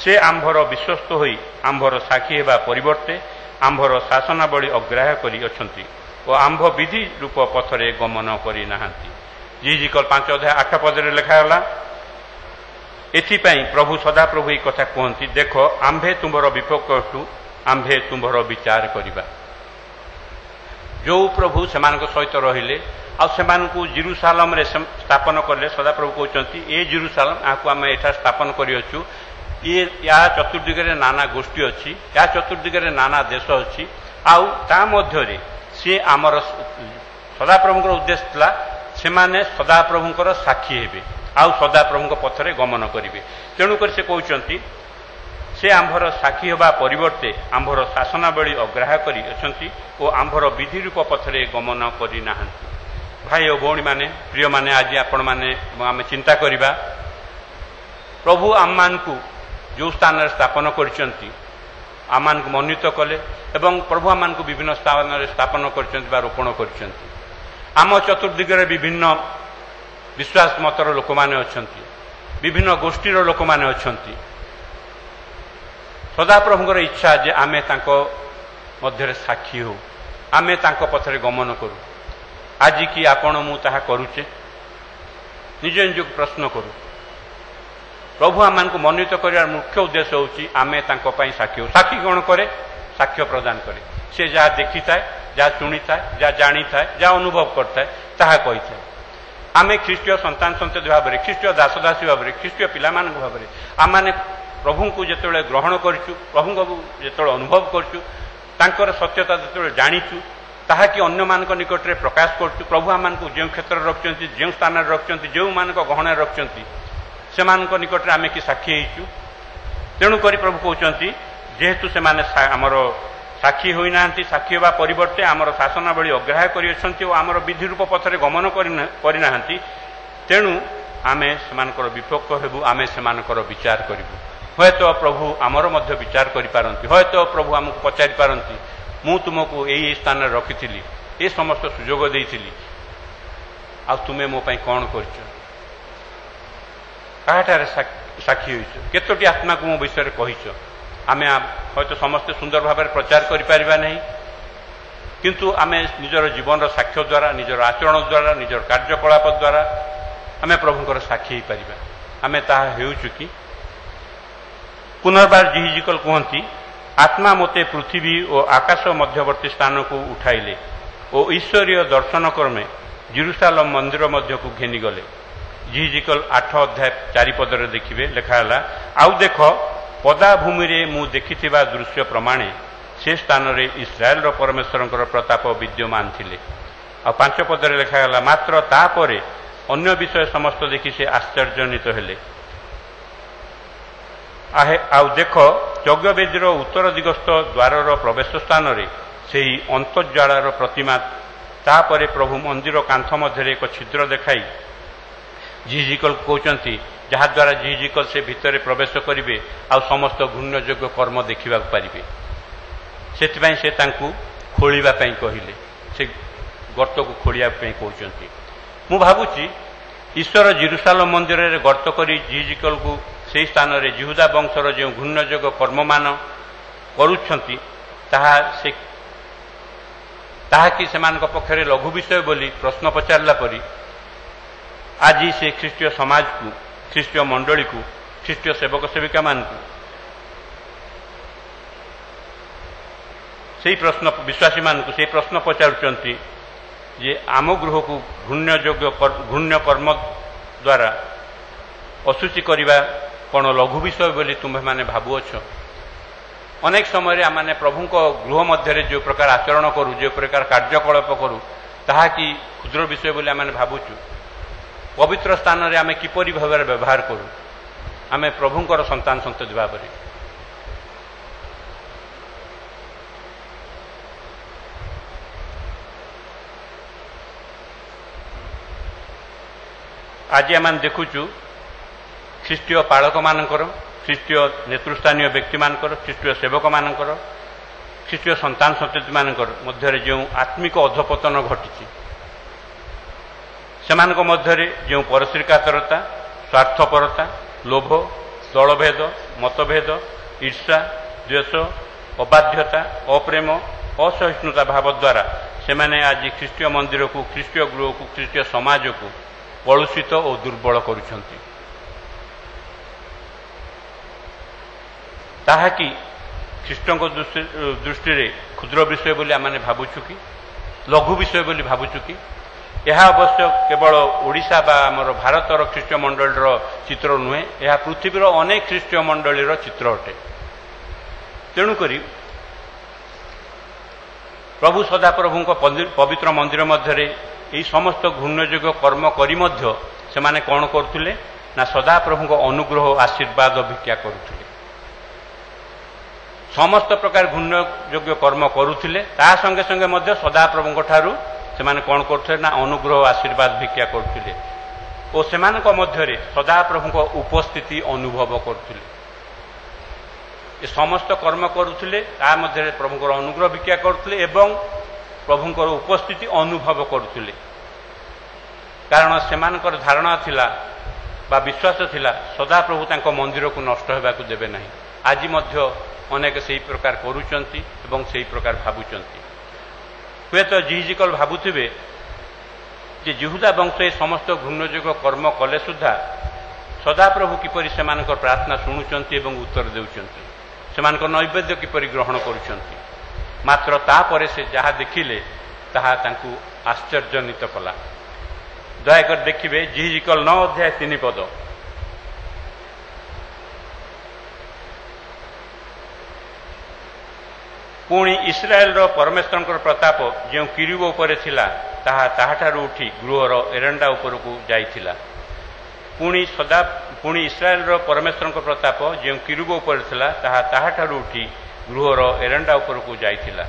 [SPEAKER 1] ସେ ଆମ୍ଭର ବିଶ୍ୱସ୍ତ ହୋଇ ଆମ୍ଭର ସାକ୍ଷୀ ହେବା ପରିବର୍ତ୍ତେ ଆମ୍ଭର ଶାସନାବଳୀ ଅଗ୍ରାହ୍ୟ କରିଅଛନ୍ତି ଓ ଆମ୍ଭ ବିଧି ରୂପ ପଥରେ ଗମନ କରିନାହାନ୍ତି। ଜିଜିକଲ 5 ଅଧ୍ୟାୟ 8 ପଦରେ ଲେଖାଗଲା, ଏଥିପାଇଁ ପ୍ରଭୁ ସଦାପ୍ରଭୁ ଏହି କଥା କୁହନ୍ତି, ଦେଖ ଆମ୍ଭେ ତୁମ୍ଭର ବିପକ୍ଷ ଅଟୁ, ଆମ୍ଭେ ତୁମ୍ଭର ବିଚାର କରିବା। ଯେଉଁ ପ୍ରଭୁ ସେମାନଙ୍କ ସହିତ ରହିଲେ ଆଉ ସେମାନଙ୍କୁ ଜେରୁସାଲେମରେ ସ୍ଥାପନ କଲେ, ସଦାପ୍ରଭୁ କହୁଛନ୍ତି, ଏ ଜେରୁସାଲେମ, ଏହାକୁ ଆମେ ଏଠାରେ ସ୍ଥାପନ କରିଅଛୁ, ୟା ଚତୁର୍ଦିଗରେ ନାନା ଗୋଷ୍ଠୀ ଅଛି, ୟା ଚତୁର୍ଦିଗରେ ନାନା ଦେଶ ଅଛି, ଆଉ ତା ମଧ୍ୟରେ ସିଏ ଆମର ସଦାପ୍ରଭୁଙ୍କର ଉଦ୍ଦେଶ୍ୟ ଥିଲା ସେମାନେ ସଦାପ୍ରଭୁଙ୍କର ସାକ୍ଷୀ ହେବେ ଆଉ ସଦାପ୍ରଭୁଙ୍କ ପଥରେ ଗମନ କରିବେ। ତେଣୁକରି ସେ କହୁଛନ୍ତି, ସେ ଆମ୍ଭର ସାକ୍ଷୀ ହେବା ପରିବର୍ତ୍ତେ ଆମ୍ଭର ଶାସନାବଳୀ ଅଗ୍ରାହ୍ୟ କରିଅଛନ୍ତି ଓ ଆମ୍ଭର ବିଧି ରୂପ ପଥରେ ଗମନ କରିନାହାନ୍ତି। ଭାଇ ଓ ଭଉଣୀମାନେ, ପ୍ରିୟମାନେ, ଆଜି ଆପଣମାନେ ଆମେ ଚିନ୍ତା କରିବା, ପ୍ରଭୁ ଆମମାନଙ୍କୁ ଯେଉଁ ସ୍ଥାନରେ ସ୍ଥାପନ କରିଛନ୍ତି, ଆମମାନଙ୍କୁ ମନୋନୀତ କଲେ ଏବଂ ପ୍ରଭୁ ଆମମାନଙ୍କୁ ବିଭିନ୍ନ ସ୍ଥାନରେ ସ୍ଥାପନ କରିଛନ୍ତି ବା ରୋପଣ କରିଛନ୍ତି। ଆମ ଚତୁର୍ଦିଗରେ ବିଭିନ୍ନ ବିଶ୍ୱାସ ମତର ଲୋକମାନେ ଅଛନ୍ତି, ବିଭିନ୍ନ ଗୋଷ୍ଠୀର ଲୋକମାନେ ଅଛନ୍ତି। ସଦାପ୍ରଭୁଙ୍କର ଇଚ୍ଛା ଯେ ଆମେ ତାଙ୍କ ମଧ୍ୟରେ ସାକ୍ଷୀ ହେଉ, ଆମେ ତାଙ୍କ ପଥରେ ଗମନ କରୁ। ଆଜି କି ଆପଣ ମୁଁ ତାହା କରୁଛେ? ନିଜ ନିଜକୁ ପ୍ରଶ୍ନ କରୁ। ପ୍ରଭୁ ଆମମାନଙ୍କୁ ମନୋନୀତ କରିବାର ମୁଖ୍ୟ ଉଦ୍ଦେଶ୍ୟ ହେଉଛି ଆମେ ତାଙ୍କ ପାଇଁ ସାକ୍ଷୀ ହେଉ। ସାକ୍ଷୀ କ'ଣ କରେ? ସାକ୍ଷ୍ୟ ପ୍ରଦାନ କରେ। ସେ ଯାହା ଦେଖିଥାଏ, ଯାହା ଶୁଣିଥାଏ, ଯାହା ଜାଣିଥାଏ, ଯାହା ଅନୁଭବ କରିଥାଏ, ତାହା କହିଥାଏ। ଆମେ ଖ୍ରୀଷ୍ଟୀୟ ସନ୍ତାନ ସନ୍ତତି ଭାବରେ, ଖ୍ରୀଷ୍ଟୀୟ ଦାସଦାସୀ ଭାବରେ, ଖ୍ରୀଷ୍ଟୀୟ ପିଲାମାନଙ୍କ ଭାବରେ ଆମମାନେ ପ୍ରଭୁଙ୍କୁ ଯେତେବେଳେ ଗ୍ରହଣ କରିଛୁ, ପ୍ରଭୁଙ୍କୁ ଯେତେବେଳେ ଅନୁଭବ କରୁଛୁ, ତାଙ୍କର ସତ୍ୟତା ଯେତେବେଳେ ଜାଣିଛୁ, ତାହାକି ଅନ୍ୟମାନଙ୍କ ନିକଟରେ ପ୍ରକାଶ କରୁଛୁ। ପ୍ରଭୁ ଆମମାନଙ୍କୁ ଯେଉଁ କ୍ଷେତ୍ରରେ ରଖିଛନ୍ତି, ଯେଉଁ ସ୍ଥାନରେ ରଖିଛନ୍ତି, ଯେଉଁମାନଙ୍କ ଗହଣରେ ରଖିଛନ୍ତି, ସେମାନଙ୍କ ନିକଟରେ ଆମେ କି ସାକ୍ଷୀ ହେଇଛୁ। ତେଣୁକରି ପ୍ରଭୁ କହୁଛନ୍ତି, ଯେହେତୁ ସେମାନେ ଆମର ସାକ୍ଷୀ ହୋଇନାହାନ୍ତି, ସାକ୍ଷୀ ହେବା ପରିବର୍ତ୍ତେ ଆମର ଶାସନାବଳୀ ଅଗ୍ରାହ୍ୟ କରିଅଛନ୍ତି ଓ ଆମର ବିଧିରୂପ ପଥରେ ଗମନ କରିନାହାନ୍ତି, ତେଣୁ ଆମେ ସେମାନଙ୍କର ବିପକ୍ଷ ହେବୁ, ଆମେ ସେମାନଙ୍କର ବିଚାର କରିବୁ। ହୁଏତ ପ୍ରଭୁ ଆମର ମଧ୍ୟ ବିଚାର କରିପାରନ୍ତି। ହୁଏତ ପ୍ରଭୁ ଆମକୁ ପଚାରି ପାରନ୍ତି, ମୁଁ ତୁମକୁ ଏଇ ସ୍ଥାନରେ ରଖିଥିଲି, ଏ ସମସ୍ତ ସୁଯୋଗ ଦେଇଥିଲି, ଆଉ ତୁମେ ମୋ ପାଇଁ କ'ଣ କରିଛ? କାହାଠାରେ ସାକ୍ଷୀ ହୋଇଛ? କେତୋଟି ଆତ୍ମାକୁ ମୋ ବିଷୟରେ କହିଛ? ଆମେ ହୁଏତ ସମସ୍ତେ ସୁନ୍ଦର ଭାବରେ ପ୍ରଚାର କରିପାରିବା ନାହିଁ, किंतु आमे निजर जीवन साक्ष्य द्वारा निजर आचरण द्वारा निजर कार्यकलाप द्वारा आमे प्रभुंकर साक्षी हो पारिबा आमे ताहा हेउछु कि पुनर्बार जिहिजिकल कहती आत्मा मोते पृथ्वी और आकाश मध्यवर्ती स्थान को उठाइले और ईश्वरीय दर्शन क्रमे जेरुसालेम मंदिर मध्य को घेनीगले जिहिजिकल 8 अध्याय 4 पदरे देखिए लिखाला आउ देख पदाभूमि रे मु देखिथिबा दृश्य प्रमाणे से स्थान रे इस्राएल परमेश्वर प्रताप विद्यमान थिले आ 5 पदरे लिखाला मात्र तापरे अन्य विषय समस्त देखि से आश्चर्यजनित हेले आउ देख यज्ञवेदीर उत्तर दिगस्थ द्वारर प्रवेश स्थान रे सेही अंतर्ज्वालार प्रतिमा तापरे प्रभु मंदिर कांथ मध्य एक छिद्र देखाई जिहिजिकल कहते जहाद्वारा जिहिजिकल से भितर प्रवेश करेंगे आ समस्त घूर्ण्ययोग्य कर्म देखा पारे से खोलिया कहले से गर्त को खोलिया कहते मु भावुची ईश्वर जेरुसालेम मंदिर में गर्त कर जिहिजिकल को से स्थान में जिहुदा वंशर जो घूर्ण्ययोग्य कर्म मान करुछंती ताहा कि सेमानक पक्षरे लघु विषय बोली प्रश्न पचारला परी आज से ख्रीष्टीय समाज को ख्रीष्टीय मंडली को ख्रीष्टीय सेवक सेविका मान से प्रश्न विश्वासी मान को से प्रश्न पचारुचंती जे आम गृह को घूर्ण्य कर्म द्वारा अशुचि करवा कौन लघु विषय बोली तुम्हें माने भावुअछ अनेक समय आम प्रभु गृह मध्य जो प्रकार आचरण करूँ जो प्रकार कार्यकलाप करूँ ताहा कि क्षुद्र विषय बोली आम भावुचु पवित्र स्थान में आम किपरि भाव व्यवहार करूँ आम प्रभुंकर संतान संतति भाव आज आम देखुचु ख्रीष्टीय पालक मानकर ख्रीष्टीय नेतृस्थानीय व्यक्ति मानकर ख्रीष्टीय सेवक मानकर ख्रीष्टीय संतान संतति मानकर मध्य जो आत्मिक अधपतन घटी सेमानक मध्य जो परश्रीकातरता स्वार्थपरता लोभ दलभेद मतभेद ईर्षा द्वेष अबाध्यता अप्रेम असहिष्णुता भाव द्वारा सेमाने आज ख्रीष्टीय मंदिर को ख्रीष्टीय गृह को ख्रीष्टीय समाज को कलुषित और दुर्बल करुछंती ताहा कि ख्रीष्टों दृष्टि रे क्षुद्र विषय बोली आम भावुचु कि लघु विषय बोली भावुचु कि यह अवश्य केवल ओडिशा बा आमर भारतर ख्रीष्टीय मंडलीर चित्र नुहे यह पृथ्वीर अनेक ख्रीष्टीय मंडलीर चित्र अटे तेणुकरी प्रभु सदाप्रभुଙ୍କ पवित्र मंदिर मध्य यही समस्त घूर्ण्ययोग्य कर्म करी मध्य सेमाने कौन करुले ना सदाप्रभुଙ୍କ अनुग्रह आशीर्वाद भिक्षा करुले समस्त प्रकार घूर्ण्ययोग्य कर्म करुले ता संगे संगे मध्य सदाप्रभुଙ୍କ ठारू सेमाने कौन करते ना अनुग्रह आशीर्वाद भिक्षा करते और सेमानक मध्य सदाप्रभुଙ୍କ उपस्थिति अनुभव करते समस्त कर्म करुले ता मध्य प्रभुଙ୍କର अनुग्रह भिक्षा करते एवं प्रभुଙ୍କର उपस्थिति अनुभव करुले कारण सेमानकर धारणा थिला बा विश्वास थिला सदाप्रभु तांको मंदिर को नष्ट होबाकू देबे नहीं आज मध्य अनेक से प्रकार करुचंती एवं से प्रकार भावुचंती हुए तो जिहिजिकल भावुथिबे जे जिहुदा वंश समस्त घूर्ण्ययोग्य कर्म कले सुधा सदाप्रभु किपरि सेमानकर प्रार्थना शुणुचंती एवं उत्तर देउचंती सेमानकर नैवेद्य किपरि ग्रहण करुचंती मात्र तापरे से जहा देखिले ताहा तांकु आश्चर्यजनित कला दयाकर देखिए जिहिजिकल 9 अध्याय 3 पद पुणी इस्राएल परमेश्वर प्रताप जो किरुब उपर थिला ताहाठारू उठी गृहर एरंडा उपर को जाइथिला पुणी इस्राएल परमेश्वर प्रताप जो किरुब उपर थिला ताहाठारू उठी गृहर एरंडा उपर को जाइथिला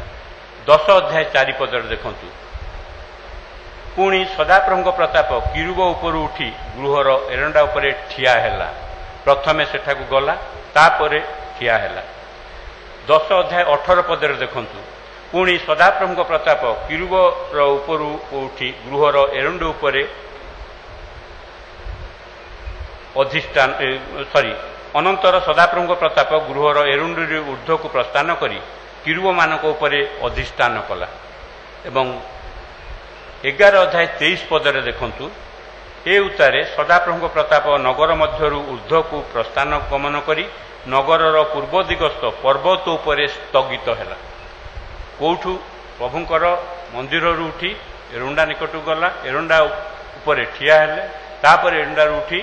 [SPEAKER 1] 10 अध्याय 4 पदर देखंतु पुणी सदाप्रभुଙ୍କ प्रताप किरुब उपर उठी गृहर एरंडा उपर ठिया हैला प्रथमे सेठाकू गला तापरे ठिया हैला 10 अध्याय 18 पदर देखंतु पुणी सदाप्रभुଙ୍କ प्रताप किरुब उपर उठी गृहर एरंड उपर अधिष्ठान अनंतर सदाप्रभुଙ୍କ प्रताप गृहर एरुंडी ऊर्ध्व को प्रस्थान करी किरुब मानक उपरे अधिष्ठान कला ଏବଂ 11 ଅଧ୍ୟାୟ 23 ପଦରେ ଦେଖନ୍ତୁ, ଏ ଉତ୍ତାରେ ସଦାପ୍ରଭୁଙ୍କ ପ୍ରତାପ ନଗର ମଧ୍ୟରୁ ଊର୍ଦ୍ଧ୍ୱକୁ ପ୍ରସ୍ଥାନ ଗମନ କରି ନଗରର ପୂର୍ବ ଦିଗସ୍ଥ ପର୍ବତ ଉପରେ ସ୍ଥଗିତ ହେଲା। କେଉଁଠୁ? ପ୍ରଭୁଙ୍କର ମନ୍ଦିରରୁ ଉଠି ଏରୁଣ୍ଡା ନିକଟକୁ ଗଲା, ଏରୁଣ୍ଡା ଉପରେ ଠିଆ ହେଲେ, ତାପରେ ଏରୁଣ୍ଡାରୁ ଉଠି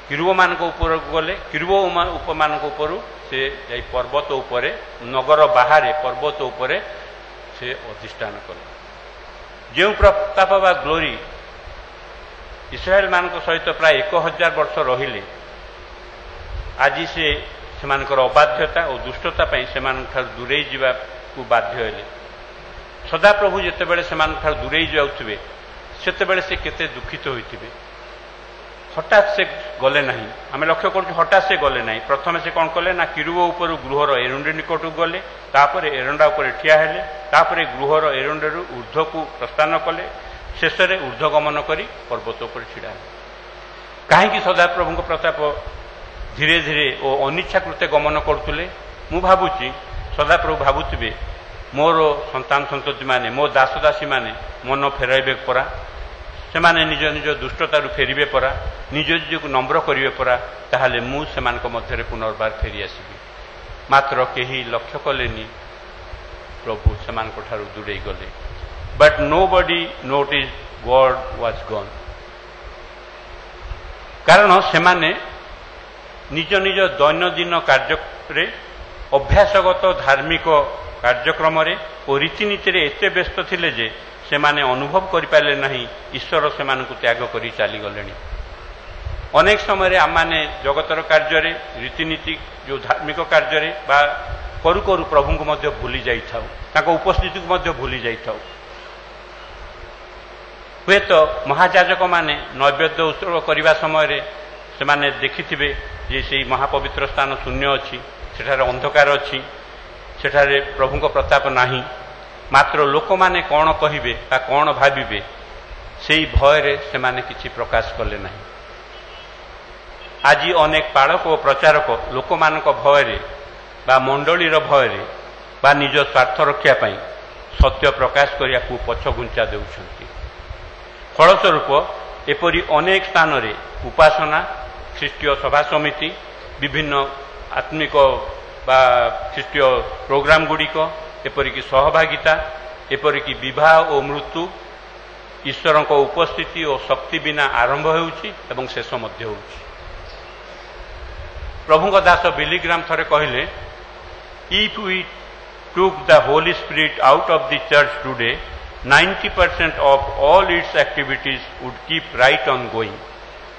[SPEAKER 1] କିରୁବମାନଙ୍କ ଉପରକୁ ଗଲେ, କିରୁବମାନଙ୍କ ଉପରୁ ସେ ଯାଇ ପର୍ବତ ଉପରେ, ନଗର ବାହାରେ ପର୍ବତ ଉପରେ ସେ ଅଧିଷ୍ଠାନ କଲେ। ଯେଉଁ ପ୍ରତାପ ବା ଗ୍ଲୋରି ଇସ୍ରାଏଲମାନଙ୍କ ସହିତ ପ୍ରାୟ 1000 ବର୍ଷ ରହିଲେ, ଆଜି ସେ ସେମାନଙ୍କର ଅବାଧ୍ୟତା ଓ ଦୁଷ୍ଟତା ପାଇଁ ସେମାନଙ୍କଠାରୁ ଦୂରେଇ ଯିବାକୁ ବାଧ୍ୟ ହେଲେ। ସଦାପ୍ରଭୁ ଯେତେବେଳେ ସେମାନଙ୍କଠାରୁ ଦୂରେଇ ଯାଉଥିବେ, ସେତେବେଳେ ସେ କେତେ ଦୁଃଖିତ ହୋଇଥିବେ। ହଠାତ୍ ସେ ଗଲେ ନାହିଁ, ଆମେ ଲକ୍ଷ୍ୟ କରୁଛୁ ହଠାତ୍ ସେ ଗଲେ ନାହିଁ। ପ୍ରଥମେ ସେ କ'ଣ କଲେ ନା କିରୁବ ଉପରୁ ଗୃହର ଏରୁଣ୍ଡି ନିକଟକୁ ଗଲେ, ତାପରେ ଏରୁଣ୍ଡା ଉପରେ ଠିଆ ହେଲେ, ତାପରେ ଗୃହର ଏରୁଣ୍ଡରୁ ଊର୍ଦ୍ଧ୍ୱକୁ ପ୍ରସ୍ଥାନ କଲେ, ଶେଷରେ ଊର୍ଦ୍ଧ୍ୱ ଗମନ କରି ପର୍ବତ ଉପରେ ଛିଡ଼ା ହେଲେ। କାହିଁକି ସଦାପ୍ରଭୁଙ୍କ ପ୍ରତାପ ଧୀରେ ଧୀରେ ଓ ଅନିଚ୍ଛାକୃତେ ଗମନ କରୁଥିଲେ? ମୁଁ ଭାବୁଛି ସଦାପ୍ରଭୁ ଭାବୁଥିବେ, ମୋର ସନ୍ତାନ ସନ୍ତତିମାନେ, ମୋ ଦାସଦାସୀମାନେ ମନ ଫେରାଇବେ ପରା, ସେମାନେ ନିଜ ନିଜ ଦୁଷ୍ଟତାରୁ ଫେରିବେ ପରା, ନିଜ ନିଜକୁ ନମ୍ର କରିବେ ପରା, ତାହେଲେ ମୁଁ ସେମାନଙ୍କ ମଧ୍ୟରେ ପୁନର୍ବାର ଫେରିଆସିବି। ମାତ୍ର କେହି ଲକ୍ଷ୍ୟ କଲେନି, ପ୍ରଭୁ ସେମାନଙ୍କଠାରୁ ଦୂରେଇ ଗଲେ। But nobody noticed God was gone। କାରଣ ସେମାନେ ନିଜ ନିଜ ଦୈନନ୍ଦିନ କାର୍ଯ୍ୟରେ, ଅଭ୍ୟାସଗତ ଧାର୍ମିକ କାର୍ଯ୍ୟକ୍ରମରେ ଓ ରୀତିନୀତିରେ ଏତେ ବ୍ୟସ୍ତ ଥିଲେ ଯେ ସେମାନେ ଅନୁଭବ କରିପାରିଲେ ନାହିଁ ଈଶ୍ୱର ସେମାନଙ୍କୁ ତ୍ୟାଗ କରି ଚାଲିଗଲେଣି। ଅନେକ ସମୟରେ ଆମମାନେ ଜଗତର କାର୍ଯ୍ୟରେ, ରୀତିନୀତି, ଯେଉଁ ଧାର୍ମିକ କାର୍ଯ୍ୟରେ ବା କରୁ କରୁ ପ୍ରଭୁଙ୍କୁ ମଧ୍ୟ ଭୁଲି ଯାଇଥାଉ, ତାଙ୍କ ଉପସ୍ଥିତିକୁ ମଧ୍ୟ ଭୁଲି ଯାଇଥାଉ। ହୁଏତ ମହାଯାଜକମାନେ ନୈବେଦ୍ୟ ଉତ୍ସର୍ଗ କରିବା ସମୟରେ ସେମାନେ ଦେଖିଥିବେ ଯେ ସେହି ମହାପବିତ୍ର ସ୍ଥାନ ଶୂନ୍ୟ ଅଛି, ସେଠାରେ ଅନ୍ଧକାର ଅଛି, ସେଠାରେ ପ୍ରଭୁଙ୍କ ପ୍ରତାପ ନାହିଁ। ମାତ୍ର ଲୋକମାନେ କ'ଣ କହିବେ ବା କ'ଣ ଭାବିବେ, ସେହି ଭୟରେ ସେମାନେ କିଛି ପ୍ରକାଶ କଲେ ନାହିଁ। ଆଜି ଅନେକ ପାଳକ ଓ ପ୍ରଚାରକ ଲୋକମାନଙ୍କ ଭୟରେ ବା ମଣ୍ଡଳୀର ଭୟରେ ବା ନିଜ ସ୍ୱାର୍ଥ ରକ୍ଷା ପାଇଁ ସତ୍ୟ ପ୍ରକାଶ କରିବାକୁ ପଛଘୁଞ୍ଚା ଦେଉଛନ୍ତି। ଫଳସ୍ୱରୂପ ଏପରି ଅନେକ ସ୍ଥାନରେ ଉପାସନା, ଖ୍ରୀଷ୍ଟୀୟ ସଭା ସମିତି, ବିଭିନ୍ନ ଆତ୍ମିକ ବା ଖ୍ରୀଷ୍ଟୀୟ ପ୍ରୋଗ୍ରାମ ଗୁଡ଼ିକ, ଏପରିକି ସହଭାଗିତା, ଏପରିକି ବିବାହ ଓ ମୃତ୍ୟୁ ଈଶ୍ୱରଙ୍କ ଉପସ୍ଥିତି ଓ ଶକ୍ତି ବିନା ଆରମ୍ଭ ହେଉଛି ଏବଂ ଶେଷ ମଧ୍ୟ ହେଉଛି। ପ୍ରଭୁଙ୍କ ଦାସ ବିଲି ଗ୍ରାମ ଥରେ କହିଲେ, if we took the holy spirit out of the church today, 90% of all its activities would keep right on going।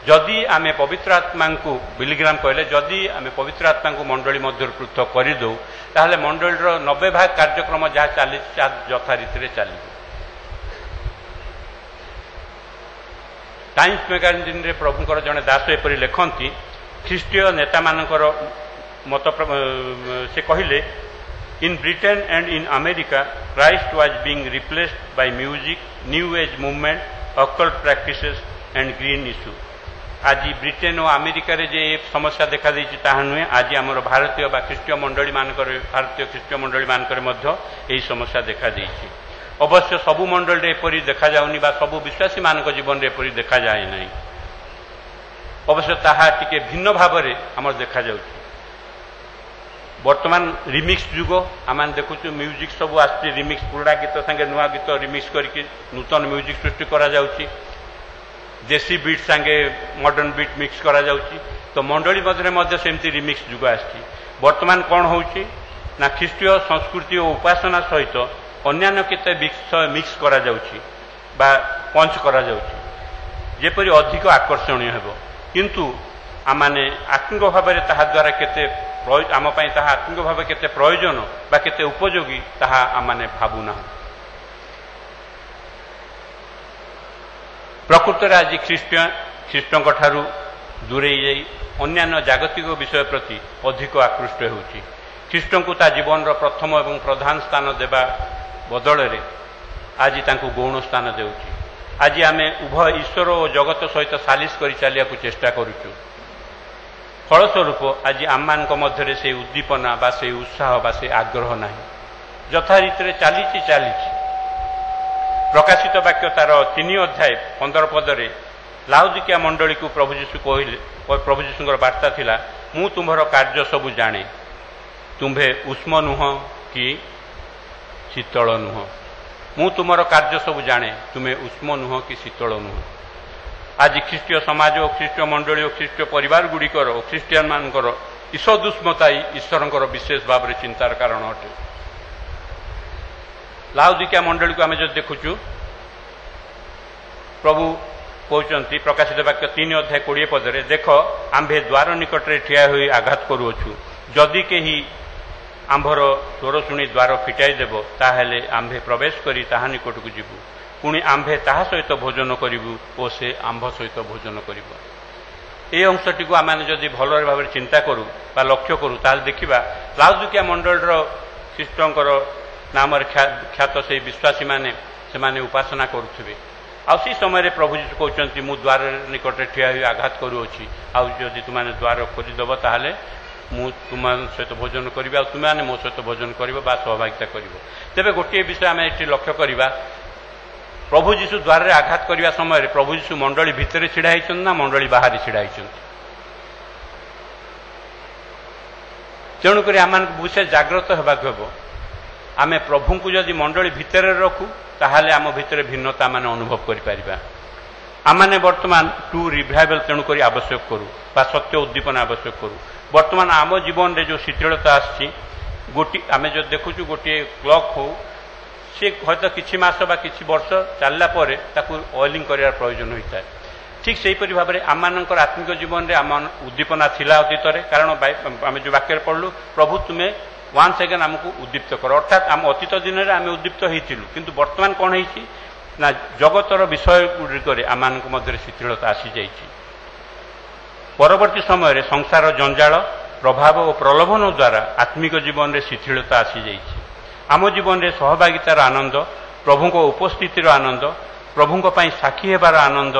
[SPEAKER 1] ଯଦି ଆମେ ପବିତ୍ର ଆତ୍ମାଙ୍କୁ, ବିଲିଗ୍ରାମ କହିଲେ, ଯଦି ଆମେ ପବିତ୍ର ଆତ୍ମାଙ୍କୁ ମଣ୍ଡଳୀ ମଧ୍ୟରୁ ପୃଥକ କରିଦେଉ, ତାହେଲେ ମଣ୍ଡଳୀର 90% କାର୍ଯ୍ୟକ୍ରମ ଯାହା ଚାଲିଛି ଯଥା ରୀତିରେ ଚାଲିବ। ଟାଇମ୍ସ ମ୍ୟାଗାଜିନରେ ପ୍ରଭୁଙ୍କର ଜଣେ ଦାସ ଏପରି ଲେଖନ୍ତି, ଖ୍ରୀଷ୍ଟୀୟ ନେତାମାନଙ୍କର ମତ, ସେ କହିଲେ, In Britain and in America, Christ was being replaced by music, New Age movement, occult practices and green issue। ଆଜି ବ୍ରିଟେନ ଓ ଆମେରିକାରେ ଯେ ସମସ୍ୟା ଦେଖାଦେଇଛି ତାହା ନୁହେଁ, ଆଜି ଆମର ଭାରତୀୟ ବା ଖ୍ରୀଷ୍ଟୀୟ ମଣ୍ଡଳୀମାନଙ୍କରେ, ଭାରତୀୟ ଖ୍ରୀଷ୍ଟୀୟ ମଣ୍ଡଳୀମାନଙ୍କରେ ମଧ୍ୟ ଏହି ସମସ୍ୟା ଦେଖାଦେଇଛି। ଅବଶ୍ୟ ସବୁ ମଣ୍ଡଳୀରେ ଏପରି ଦେଖାଯାଉନି ବା ସବୁ ବିଶ୍ୱାସୀମାନଙ୍କ ଜୀବନରେ ଏପରି ଦେଖାଯାଏ ନାହିଁ। ଅବଶ୍ୟ ତାହା ଟିକେ ଭିନ୍ନ ଭାବରେ ଆମର ଦେଖାଯାଉଛି। ବର୍ତ୍ତମାନ ରିମିକ୍ସ ଯୁଗ, ଆମେ ଦେଖୁଛୁ ମ୍ୟୁଜିକ୍ ସବୁ ଆସୁଛି, ରିମିକ୍ସ, ପୁରୁଣା ଗୀତ ସାଙ୍ଗେ ନୂଆ ଗୀତ ରିମିକ୍ସ କରିକି ନୂତନ ମ୍ୟୁଜିକ୍ ସୃଷ୍ଟି କରାଯାଉଛି, ଦେଶୀ ବିଟ୍ ସାଙ୍ଗେ ମଡର୍ଣ୍ଣ ବିଟ୍ ମିକ୍ସ କରାଯାଉଛି। ତ ମଣ୍ଡଳୀ ମଧ୍ୟରେ ମଧ୍ୟ ସେମିତି ରିମିକ୍ସ ଯୁଗ ଆସିଛି। ବର୍ତ୍ତମାନ କ'ଣ ହେଉଛି ନା ଖ୍ରୀଷ୍ଟୀୟ ସଂସ୍କୃତି ଓ ଉପାସନା ସହିତ ଅନ୍ୟାନ୍ୟ କେତେ ମିକ୍ସ କରାଯାଉଛି ବା ପଞ୍ଚ କରାଯାଉଛି, ଯେପରି ଅଧିକ ଆକର୍ଷଣୀୟ ହେବ। କିନ୍ତୁ ଆମମାନେ ଆତ୍ମିକ ଭାବରେ ତାହା ଦ୍ୱାରା କେତେ ଆମ ପାଇଁ ତାହା ଆତ୍ମିକ ଭାବେ କେତେ ପ୍ରୟୋଜନ ବା କେତେ ଉପଯୋଗୀ ତାହା ଆମମାନେ ଭାବୁନାହୁଁ। ପ୍ରକୃତରେ ଆଜି ଖ୍ରୀଷ୍ଟଙ୍କ ଠାରୁ ଦୂରେଇ ଯାଇ ଅନ୍ୟାନ୍ୟ ଜାଗତିକ ବିଷୟ ପ୍ରତି ଅଧିକ ଆକୃଷ୍ଟ ହେଉଛି। ଖ୍ରୀଷ୍ଟଙ୍କୁ ତା ଜୀବନର ପ୍ରଥମ ଏବଂ ପ୍ରଧାନ ସ୍ଥାନ ଦେବା ବଦଳରେ ଆଜି ତାଙ୍କୁ ଗୌଣ ସ୍ଥାନ ଦେଉଛି। ଆଜି ଆମେ ଉଭୟ ଈଶ୍ୱର ଓ ଜଗତ ସହିତ ସାଲିସ କରି ଚାଲିବାକୁ ଚେଷ୍ଟା କରୁଛୁ। ଫଳସ୍ୱରୂପ ଆଜି ଆମମାନଙ୍କ ମଧ୍ୟରେ ସେହି ଉଦ୍ଦୀପନା ବା ସେହି ଉତ୍ସାହ ବା ସେହି ଆଗ୍ରହ ନାହିଁ। ଯଥା ରୀତିରେ ଚାଲିଛି, प्रकाशित वाक्य तार 3 अध्याय 15 पदरे लाउदिकिया मंडली को प्रभु यीशु कहले प्रभु यीशुर वार्ता थिला मु तुम्हार कार्य सबू जाने तुम्भे उष्म नुह कि शीतल नुह मु तुमर कार्य सबू जाने तुम्हें उष्म नुह कि शीतल नुह। आज ख्रीष्टीय समाज और ख्रीष्टीय मंडली और ख्रीष्टीय परिवार गुड़िकर और ख्रीष्टियान मानकर ईशदुष्मता ईश्वर विशेष भाव में चिंतार कारण अटे। लाउदिकिया मंडली को आम जो देखुचु प्रभु कहते प्रकाशित वाक्य 3 अध्याय 20 पदरे देख आंभे द्वार निकटरे ठिया होई आघात करुअछु जदि केही आंभर स्वर शुणी द्वार फिटाई देव ताहेले आंभे प्रवेश करी ताहा निकट को जीवु पुणी आंभे ताहा सहित भोजन करिबु ओ से आंभ सहित भोजन करिबु। ए अंशटी को आम जदि भल भाव चिंता करूँ बा लक्ष्य करूँ ताल देखा लाउदिकिया मंडल ख्रीष्टर नाम ख्यात से विश्वासी माने से उपासना करुवे आसी समय प्रभु जी कहते मु द्वार निकट ठिया हुई आघात करुअछि आदि तुमने द्वार खोलीदेव ताहले मु तुम सहित भोजन करी तुम्हें मो सहित भोजन कर सहभागिता कर तेरे गोटे विषय आम ये लक्ष्य करवा प्रभु जीशु द्वार में आघात करने समय प्रभु जीशु मंडली भितर छिड़ा ना मंडली बाहर छिड़ा तेणुक आम विशेष जाग्रत होगा आम प्रभु को जदि मंडली भितर रखू ताहले आम भितर भिन्नता मान अनुभव करिपारिबा। आमने वर्तमान टू रिवाइवल तेणुक आवश्यक करूँ बा सत्य उद्दीपन आवश्यक करूँ। वर्तमान आम जीवन में जो शिथिलता आसी गोटे आम जो देखुचु गोटे क्लॉक हो सी हयत किछि मास बा किछि वर्ष चलला परे ताकू ऑयलिंग करार प्रयोजन होता है। ठीक से भाव में आम आत्मिक जीवन में आम उद्दीपना थिला अतीत कारण आम जो वाक्य पढ़लु प्रभु तुम्हें 1 सेकेंड आमको उद्दीप्त कर अर्थात आम अतीत दिन में आम उद्दीप्त होइथिलु किंतु वर्तमान कौन होइछि ना जगतर विषय गुड़िक आम मध्य शिथिलता आसी जाइछि। परवर्ती समय संसार जंजाल प्रभाव और प्रलोभन द्वारा आत्मिक जीवन में शिथिलता आसी जाइछि। आम जीवन में सहभागितार आनंद प्रभु को उपस्थितिर आनंद प्रभु पई साक्षी हेबार आनंद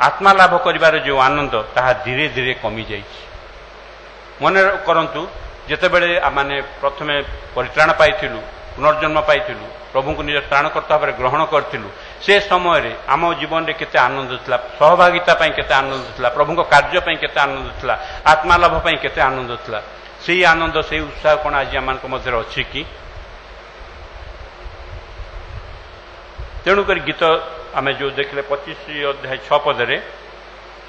[SPEAKER 1] आत्मा लाभ करिवार जो आनंद ताहा धीरे धीरे कमी जाइछि। मन करंतु जेतेबेले आमाने प्रथमे परित्राण पाइथिलु पुनर्जन्म पाइथिलु प्रभु को निज त्राणकर्ता भाव ग्रहण करथिलु से समय आम जीवन में केते आनंद थिला सहभागिता पई केते आनंद थिला प्रभु को कार्य पई केते आनंद थिला आत्मा लाभ पई केते आनंद थिला सेही आनंद सेही उत्साह कोन आज आम मध्य अछि कि तेणुक गीत आम जो देखले 25 अध्याय 6 पदरे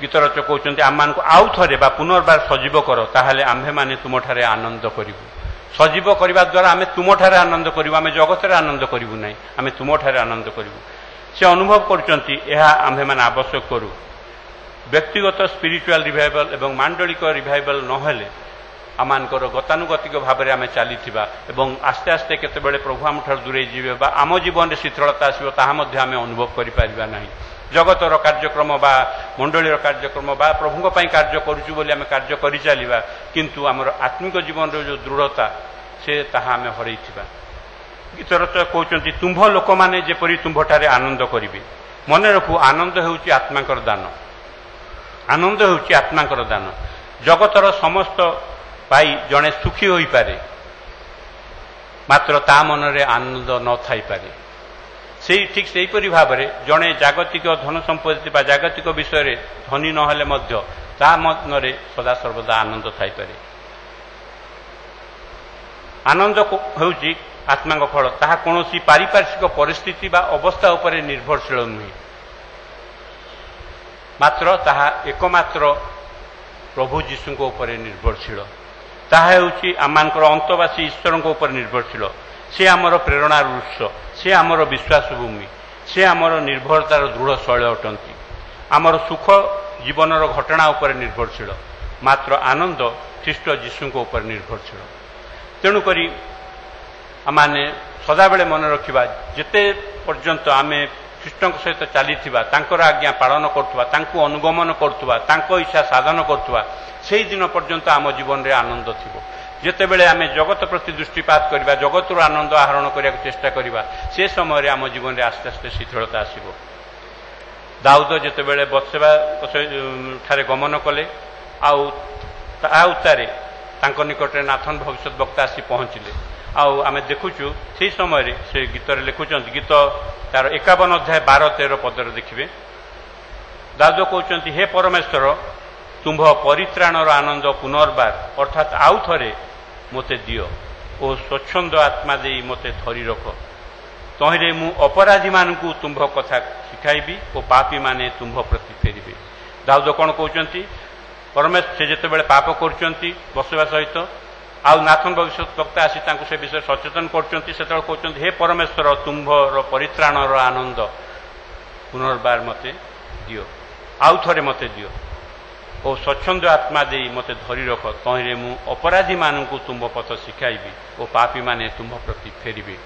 [SPEAKER 1] गीत रचक कहते आम को आउ थे पुनर्बार सजीव कर ताहले आम्भे माने तुम ठारे आनंद करूँ सजीव करने द्वारा आम तुम ठारे आनंद करूँ आम जगत आनंद करूँ ना आम तुम ठारे आनंद करूँ से अनुभव करम्भे मैंने आवश्यक करूँ व्यक्तिगत स्पिरिचुअल रिवाइवल एवं मांडलिक रिवाइवल नहेले आमर गतानुगतिक भाव में आम चली आस्ते आस्ते केतेबेले प्रभु आम ठार दूरे जीवे बा आम जीवन में शिथिलता आसो ताहा आम अनुभव करिपारिबा नाही। जगतर कार्यक्रम बा मंडलीर कार्यक्रम बा प्रभु कार्य करुचु बोली आम कार्य करि चलिबा किंतु आमर आत्मिक जीवन जो दृढ़ता से ताहा आम हरैथिबा। गीतर कहते तुम्भ लोक मैंने जेपरी तुम्भठारे आनंद करिवे मन रखु आनंद हेउची आत्माकर दान आनंद हेउची आत्माकर दान जगतर समस्त पाई जड़े सुखी हो पारे मात्र ता मनरे आनंद न थाई पारे से ठीक से भाव में जड़े जागतिक धन संपत्ति बा जागतिक विषय धनी नहेले मध्य ता मनरे सदा सर्वदा आनंद थाई पारे। आनंद होउची आत्मा फल ताहा कोनोसी पारिपार्श्विक परिस्थिति बा अवस्था उपरे निर्भरशील नुहे मात्र ताहा एकमात्र प्रभु जीशु उपरे निर्भरशील ताहा हेउची आमानकर अंतवासी ईश्वर उपर निर्भरशील से आमर प्रेरणार उत्स से आमर विश्वास भूमि से आमर निर्भरतार दृढ़ शैल अटंती आमर सुख जीवनर घटना उपर निर्भरशील मात्र आनंद ख्रीष्ट जीशु उपर निर्भरशील। तेणुक आमाने सदाबेले मन रखिबा जेते पर्यंत आमे ख्रीष्ट सहित चली आज्ञा पालन करुवा अनुगमन करुवा इच्छा साधन करुवा से दिन पर्यंत आम जीवन में आनंद थी जितेबले आम जगत प्रति दृष्टिपात करवा जगतर आनंद आहरण करने चेष्टा करवा से समय आम जीवन में आस्ते आस्ते शिथिलता आसब। दाऊद जितेबले बत्सेबा ठारे गमन कले आउतारे ତାଙ୍କ ନିକଟରେ ନାଥନ ଭବିଷ୍ୟତ ବକ୍ତା ଆସି ପହଞ୍ଚିଲେ। ଆଉ ଆମେ ଦେଖୁଛୁ ସେହି ସମୟରେ ସେ ଗୀତରେ ଲେଖୁଛନ୍ତି, ଗୀତ ତାର 51 ଅଧ୍ୟାୟ 12-13 ପଦରେ ଦେଖିବେ, ଦାଉଦ କହୁଛନ୍ତି, ହେ ପରମେଶ୍ୱର, ତୁମ୍ଭ ପରିତ୍ରାଣର ଆନନ୍ଦ ପୁନର୍ବାର ଅର୍ଥାତ୍ ଆଉ ଥରେ ମୋତେ ଦିଅ ଓ ସ୍ୱଚ୍ଛନ୍ଦ ଆତ୍ମା ଦେଇ ମୋତେ ଧରି ରଖ। ତହିଁରେ ମୁଁ ଅପରାଧୀମାନଙ୍କୁ ତୁମ୍ଭ କଥା ଶିଖାଇବି ଓ ପାପୀମାନେ ତୁମ୍ଭ ପ୍ରତି ଫେରିବେ। ଦାଉଦ କ'ଣ କହୁଛନ୍ତି? ପରମେଶ୍ୱର ସେ ଯେତେବେଳେ ପାପ କରୁଛନ୍ତି ବସିବା ସହିତ, ଆଉ ନାଥନ ଭବିଷ୍ୟତ ବକ୍ତା ଆସି ତାଙ୍କୁ ସେ ବିଷୟରେ ସଚେତନ କରୁଛନ୍ତି, ସେତେବେଳେ କହୁଛନ୍ତି, ହେ ପରମେଶ୍ୱର, ତୁମ୍ଭର ପରିତ୍ରାଣର ଆନନ୍ଦ ପୁନର୍ବାର ମୋତେ ଦିଅ, ଆଉ ଥରେ ମୋତେ ଦିଅ ଓ ସ୍ୱଚ୍ଛନ୍ଦ ଆତ୍ମା ଦେଇ ମୋତେ ଧରି ରଖ। ତହିଁରେ ମୁଁ ଅପରାଧୀମାନଙ୍କୁ ତୁମ୍ଭ ପଥ ଶିଖାଇବି ଓ ପାପୀମାନେ ତୁମ୍ଭ ପ୍ରତି ଫେରିବେ।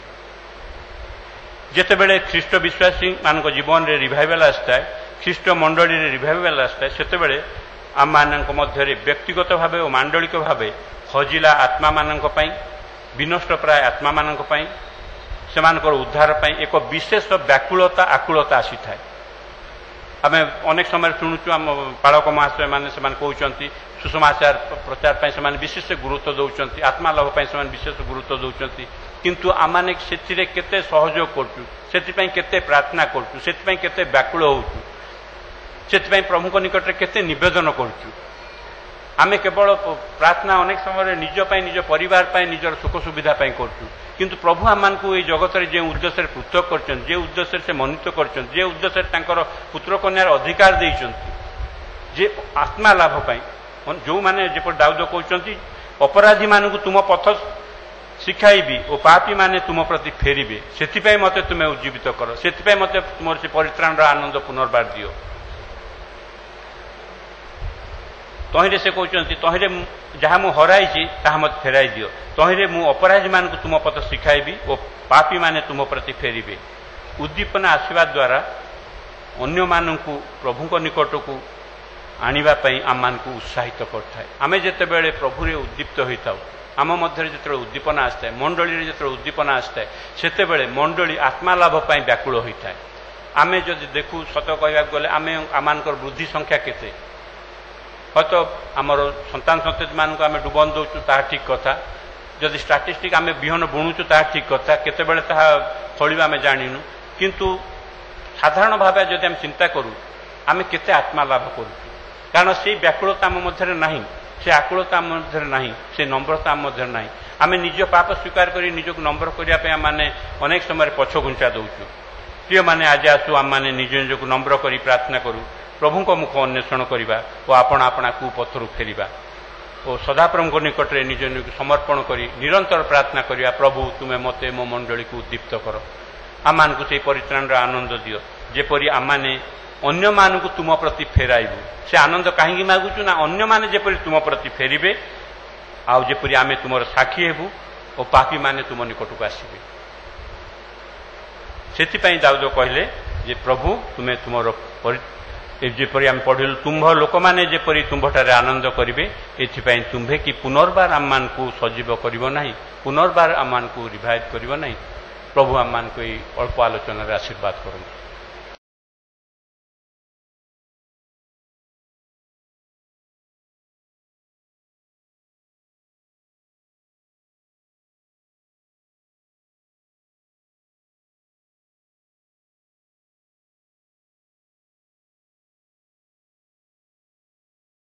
[SPEAKER 1] ଯେତେବେଳେ ଖ୍ରୀଷ୍ଟ ବିଶ୍ୱାସୀମାନଙ୍କ ଜୀବନରେ ରିଭାଇଭାଲ୍ ଆସିଥାଏ, ଖ୍ରୀଷ୍ଟ ମଣ୍ଡଳୀରେ ରିଭାଇଭାଲ୍ ଆସିଥାଏ, ସେତେବେଳେ ଆମମାନଙ୍କ ମଧ୍ୟରେ ବ୍ୟକ୍ତିଗତ ଭାବେ ଓ ମାଣ୍ଡଳିକ ଭାବେ ହଜିଲା ଆତ୍ମାମାନଙ୍କ ପାଇଁ, ବିନଷ୍ଟ ପ୍ରାୟ ଆତ୍ମାମାନଙ୍କ ପାଇଁ, ସେମାନଙ୍କର ଉଦ୍ଧାର ପାଇଁ ଏକ ବିଶେଷ ବ୍ୟାକୁଳତା ଆକୁଳତା ଆସିଥାଏ। ଆମେ ଅନେକ ସମୟରେ ଶୁଣୁଛୁ, ଆମ ପାଳକ ମହାଶୟମାନେ ସେମାନେ କହୁଛନ୍ତି, ସୁସମାଚାର ପ୍ରଚାର ପାଇଁ ସେମାନେ ବିଶେଷ ଗୁରୁତ୍ୱ ଦେଉଛନ୍ତି, ଆତ୍ମା ଲାଭ ପାଇଁ ସେମାନେ ବିଶେଷ ଗୁରୁତ୍ୱ ଦେଉଛନ୍ତି, କିନ୍ତୁ ଆମମାନେ ସେଥିରେ କେତେ ସହଯୋଗ କରୁଛୁ, ସେଥିପାଇଁ କେତେ ପ୍ରାର୍ଥନା କରୁଛୁ, ସେଥିପାଇଁ କେତେ ବ୍ୟାକୁଳ ହେଉଛୁ, ସେଥିପାଇଁ ପ୍ରଭୁଙ୍କ ନିକଟରେ କେତେ ନିବେଦନ କରୁଛୁ। ଆମେ କେବଳ ପ୍ରାର୍ଥନା ଅନେକ ସମୟରେ ନିଜ ପାଇଁ, ନିଜ ପରିବାର ପାଇଁ, ନିଜର ସୁଖ ସୁବିଧା ପାଇଁ କରୁଛୁ, କିନ୍ତୁ ପ୍ରଭୁ ଆମମାନଙ୍କୁ ଏହି ଜଗତରେ ଯେଉଁ ଉଦ୍ଦେଶ୍ୟରେ ପୃଥକ କରିଛନ୍ତି, ଯେ ଉଦ୍ଦେଶ୍ୟରେ ସେ ମନୋନୀତ କରିଛନ୍ତି, ଯେ ଉଦ୍ଦେଶ୍ୟରେ ତାଙ୍କର ପୁତ୍ର କନ୍ୟାର ଅଧିକାର ଦେଇଛନ୍ତି, ଯେ ଆତ୍ମା ଲାଭ ପାଇଁ, ଯେଉଁମାନେ ଯେପରି ଦାଉଦ କହୁଛନ୍ତି, ଅପରାଧୀମାନଙ୍କୁ ତୁମ ପଥ ଶିଖାଇବି ଓ ପାପୀମାନେ ତୁମ ପ୍ରତି ଫେରିବେ, ସେଥିପାଇଁ ମୋତେ ତୁମେ ଉଜ୍ଜୀବିତ କର, ସେଥିପାଇଁ ମୋତେ ତୁମର ସେ ପରିତ୍ରାଣର ଆନନ୍ଦ ପୁନର୍ବାର ଦିଅ। ତହିଁରେ ସେ କହୁଛନ୍ତି, ତହିଁରେ ଯାହା ମୁଁ ହରାଇଛି ତାହା ମୋତେ ଫେରାଇ ଦିଅ। ତହିଁରେ ମୁଁ ଅପରାଧୀମାନଙ୍କୁ ତୁମ ପଥ ଶିଖାଇବି ଓ ପାପୀମାନେ ତୁମ ପ୍ରତି ଫେରିବେ। ଉଦ୍ଦୀପନା ଆସିବା ଦ୍ୱାରା ଅନ୍ୟମାନଙ୍କୁ ପ୍ରଭୁଙ୍କ ନିକଟକୁ ଆଣିବା ପାଇଁ ଆମମାନଙ୍କୁ ଉତ୍ସାହିତ କରିଥାଏ। ଆମେ ଯେତେବେଳେ ପ୍ରଭୁରେ ଉଦ୍ଦୀପ୍ତ ହୋଇଥାଉ, ଆମ ମଧ୍ୟରେ ଯେତେବେଳେ ଉଦ୍ଦୀପନା ଆସିଥାଏ, ମଣ୍ଡଳୀରେ ଯେତେବେଳେ ଉଦ୍ଦୀପନା ଆସିଥାଏ, ସେତେବେଳେ ମଣ୍ଡଳୀ ଆତ୍ମାଲାଭ ପାଇଁ ବ୍ୟାକୁଳ ହୋଇଥାଏ। ଆମେ ଯଦି ଦେଖୁ, ସତ କହିବାକୁ ଗଲେ ଆମେ ଆମମାନଙ୍କର ବୃଦ୍ଧି ସଂଖ୍ୟା କେତେ, ହয়তো ଆମର ସନ୍ତାନ ସନ୍ତତିମାନଙ୍କୁ ଆମେ ଡୁବନ ଦେଉଛୁ, ତାହା ଠିକ୍ କଥା। ଯଦି ଷ୍ଟାଟିଷ୍ଟିକ୍ ଆମେ ବିହନ ବୁଣୁଛୁ, ତାହା ଠିକ୍ କଥା। କେତେବେଳେ ତାହା ଫଳିବା ଆମେ ଜାଣିନୁ, କିନ୍ତୁ ସାଧାରଣ ଭାବେ ଯଦି ଆମେ ଚିନ୍ତା କରୁ, ଆମେ କେତେ ଆତ୍ମା ଲାଭ କରୁଛୁ, କାରଣ ସେଇ ବ୍ୟାକୁଳତା ଆମ ମଧ୍ୟରେ ନାହିଁ, ସେ ଆକୁଳତା ଆମ ମଧ୍ୟରେ ନାହିଁ, ସେ ନମ୍ରତା ଆମ ମଧ୍ୟରେ ନାହିଁ। ଆମେ ନିଜ ପାପ ସ୍ୱୀକାର କରି ନିଜକୁ ନମ୍ର କରିବା ପାଇଁ ଆମମାନେ ଅନେକ ସମୟରେ ପଛଘୁଞ୍ଚା ଦେଉଛୁ। ପ୍ରିୟମାନେ, ଆଜି ଆସୁ ଆମମାନେ ନିଜ ନିଜକୁ ନମ୍ର କରି ପ୍ରାର୍ଥନା କରୁ, ପ୍ରଭୁଙ୍କ ମୁଖ ଅନ୍ୱେଷଣ କରିବା ଓ ଆପଣା ଆପଣା କୁପଥରୁ ଫେରିବା ଓ ସଦାପ୍ରଭୁଙ୍କ ନିକଟରେ ନିଜ ନିଜକୁ ସମର୍ପଣ କରି ନିରନ୍ତର ପ୍ରାର୍ଥନା କରିବା, ପ୍ରଭୁ ତୁମେ ମୋତେ ମୋ ମଣ୍ଡଳୀକୁ ଉଦ୍ଦୀପ୍ତ କର, ଆମମାନଙ୍କୁ ସେହି ପରିତ୍ରାଣର ଆନନ୍ଦ ଦିଅ, ଯେପରି ଆମମାନେ ଅନ୍ୟମାନଙ୍କୁ ତୁମ ପ୍ରତି ଫେରାଇବୁ। ସେ ଆନନ୍ଦ କାହିଁକି ମାଗୁଛୁ ନା, ଅନ୍ୟମାନେ ଯେପରି ତୁମ ପ୍ରତି ଫେରିବେ, ଆଉ ଯେପରି ଆମେ ତୁମର ସାକ୍ଷୀ ହେବୁ ଓ ପାପୀମାନେ ତୁମ ନିକଟକୁ ଆସିବେ। ସେଥିପାଇଁ ଦାଉଦ କହିଲେ ଯେ, ପ୍ରଭୁ ତୁମେ ତୁମର ଯେପରି ଆମେ ପଢ଼ିଲୁ, ତୁମ୍ଭ ଲୋକମାନେ ଯେପରି ତୁମ୍ଭଠାରେ ଆନନ୍ଦ କରିବେ, ଏଥିପାଇଁ ତୁମ୍ଭେ କି ପୁନର୍ବାର ଆମମାନଙ୍କୁ ସଜୀବ କରିବ ନାହିଁ, ପୁନର୍ବାର ଆମମାନଙ୍କୁ ରିଭାଇଭ୍ କରିବ ନାହିଁ। ପ୍ରଭୁ ଆମମାନଙ୍କୁ ଏହି ଅଳ୍ପ ଆଲୋଚନାରେ ଆଶୀର୍ବାଦ କରନ୍ତୁ।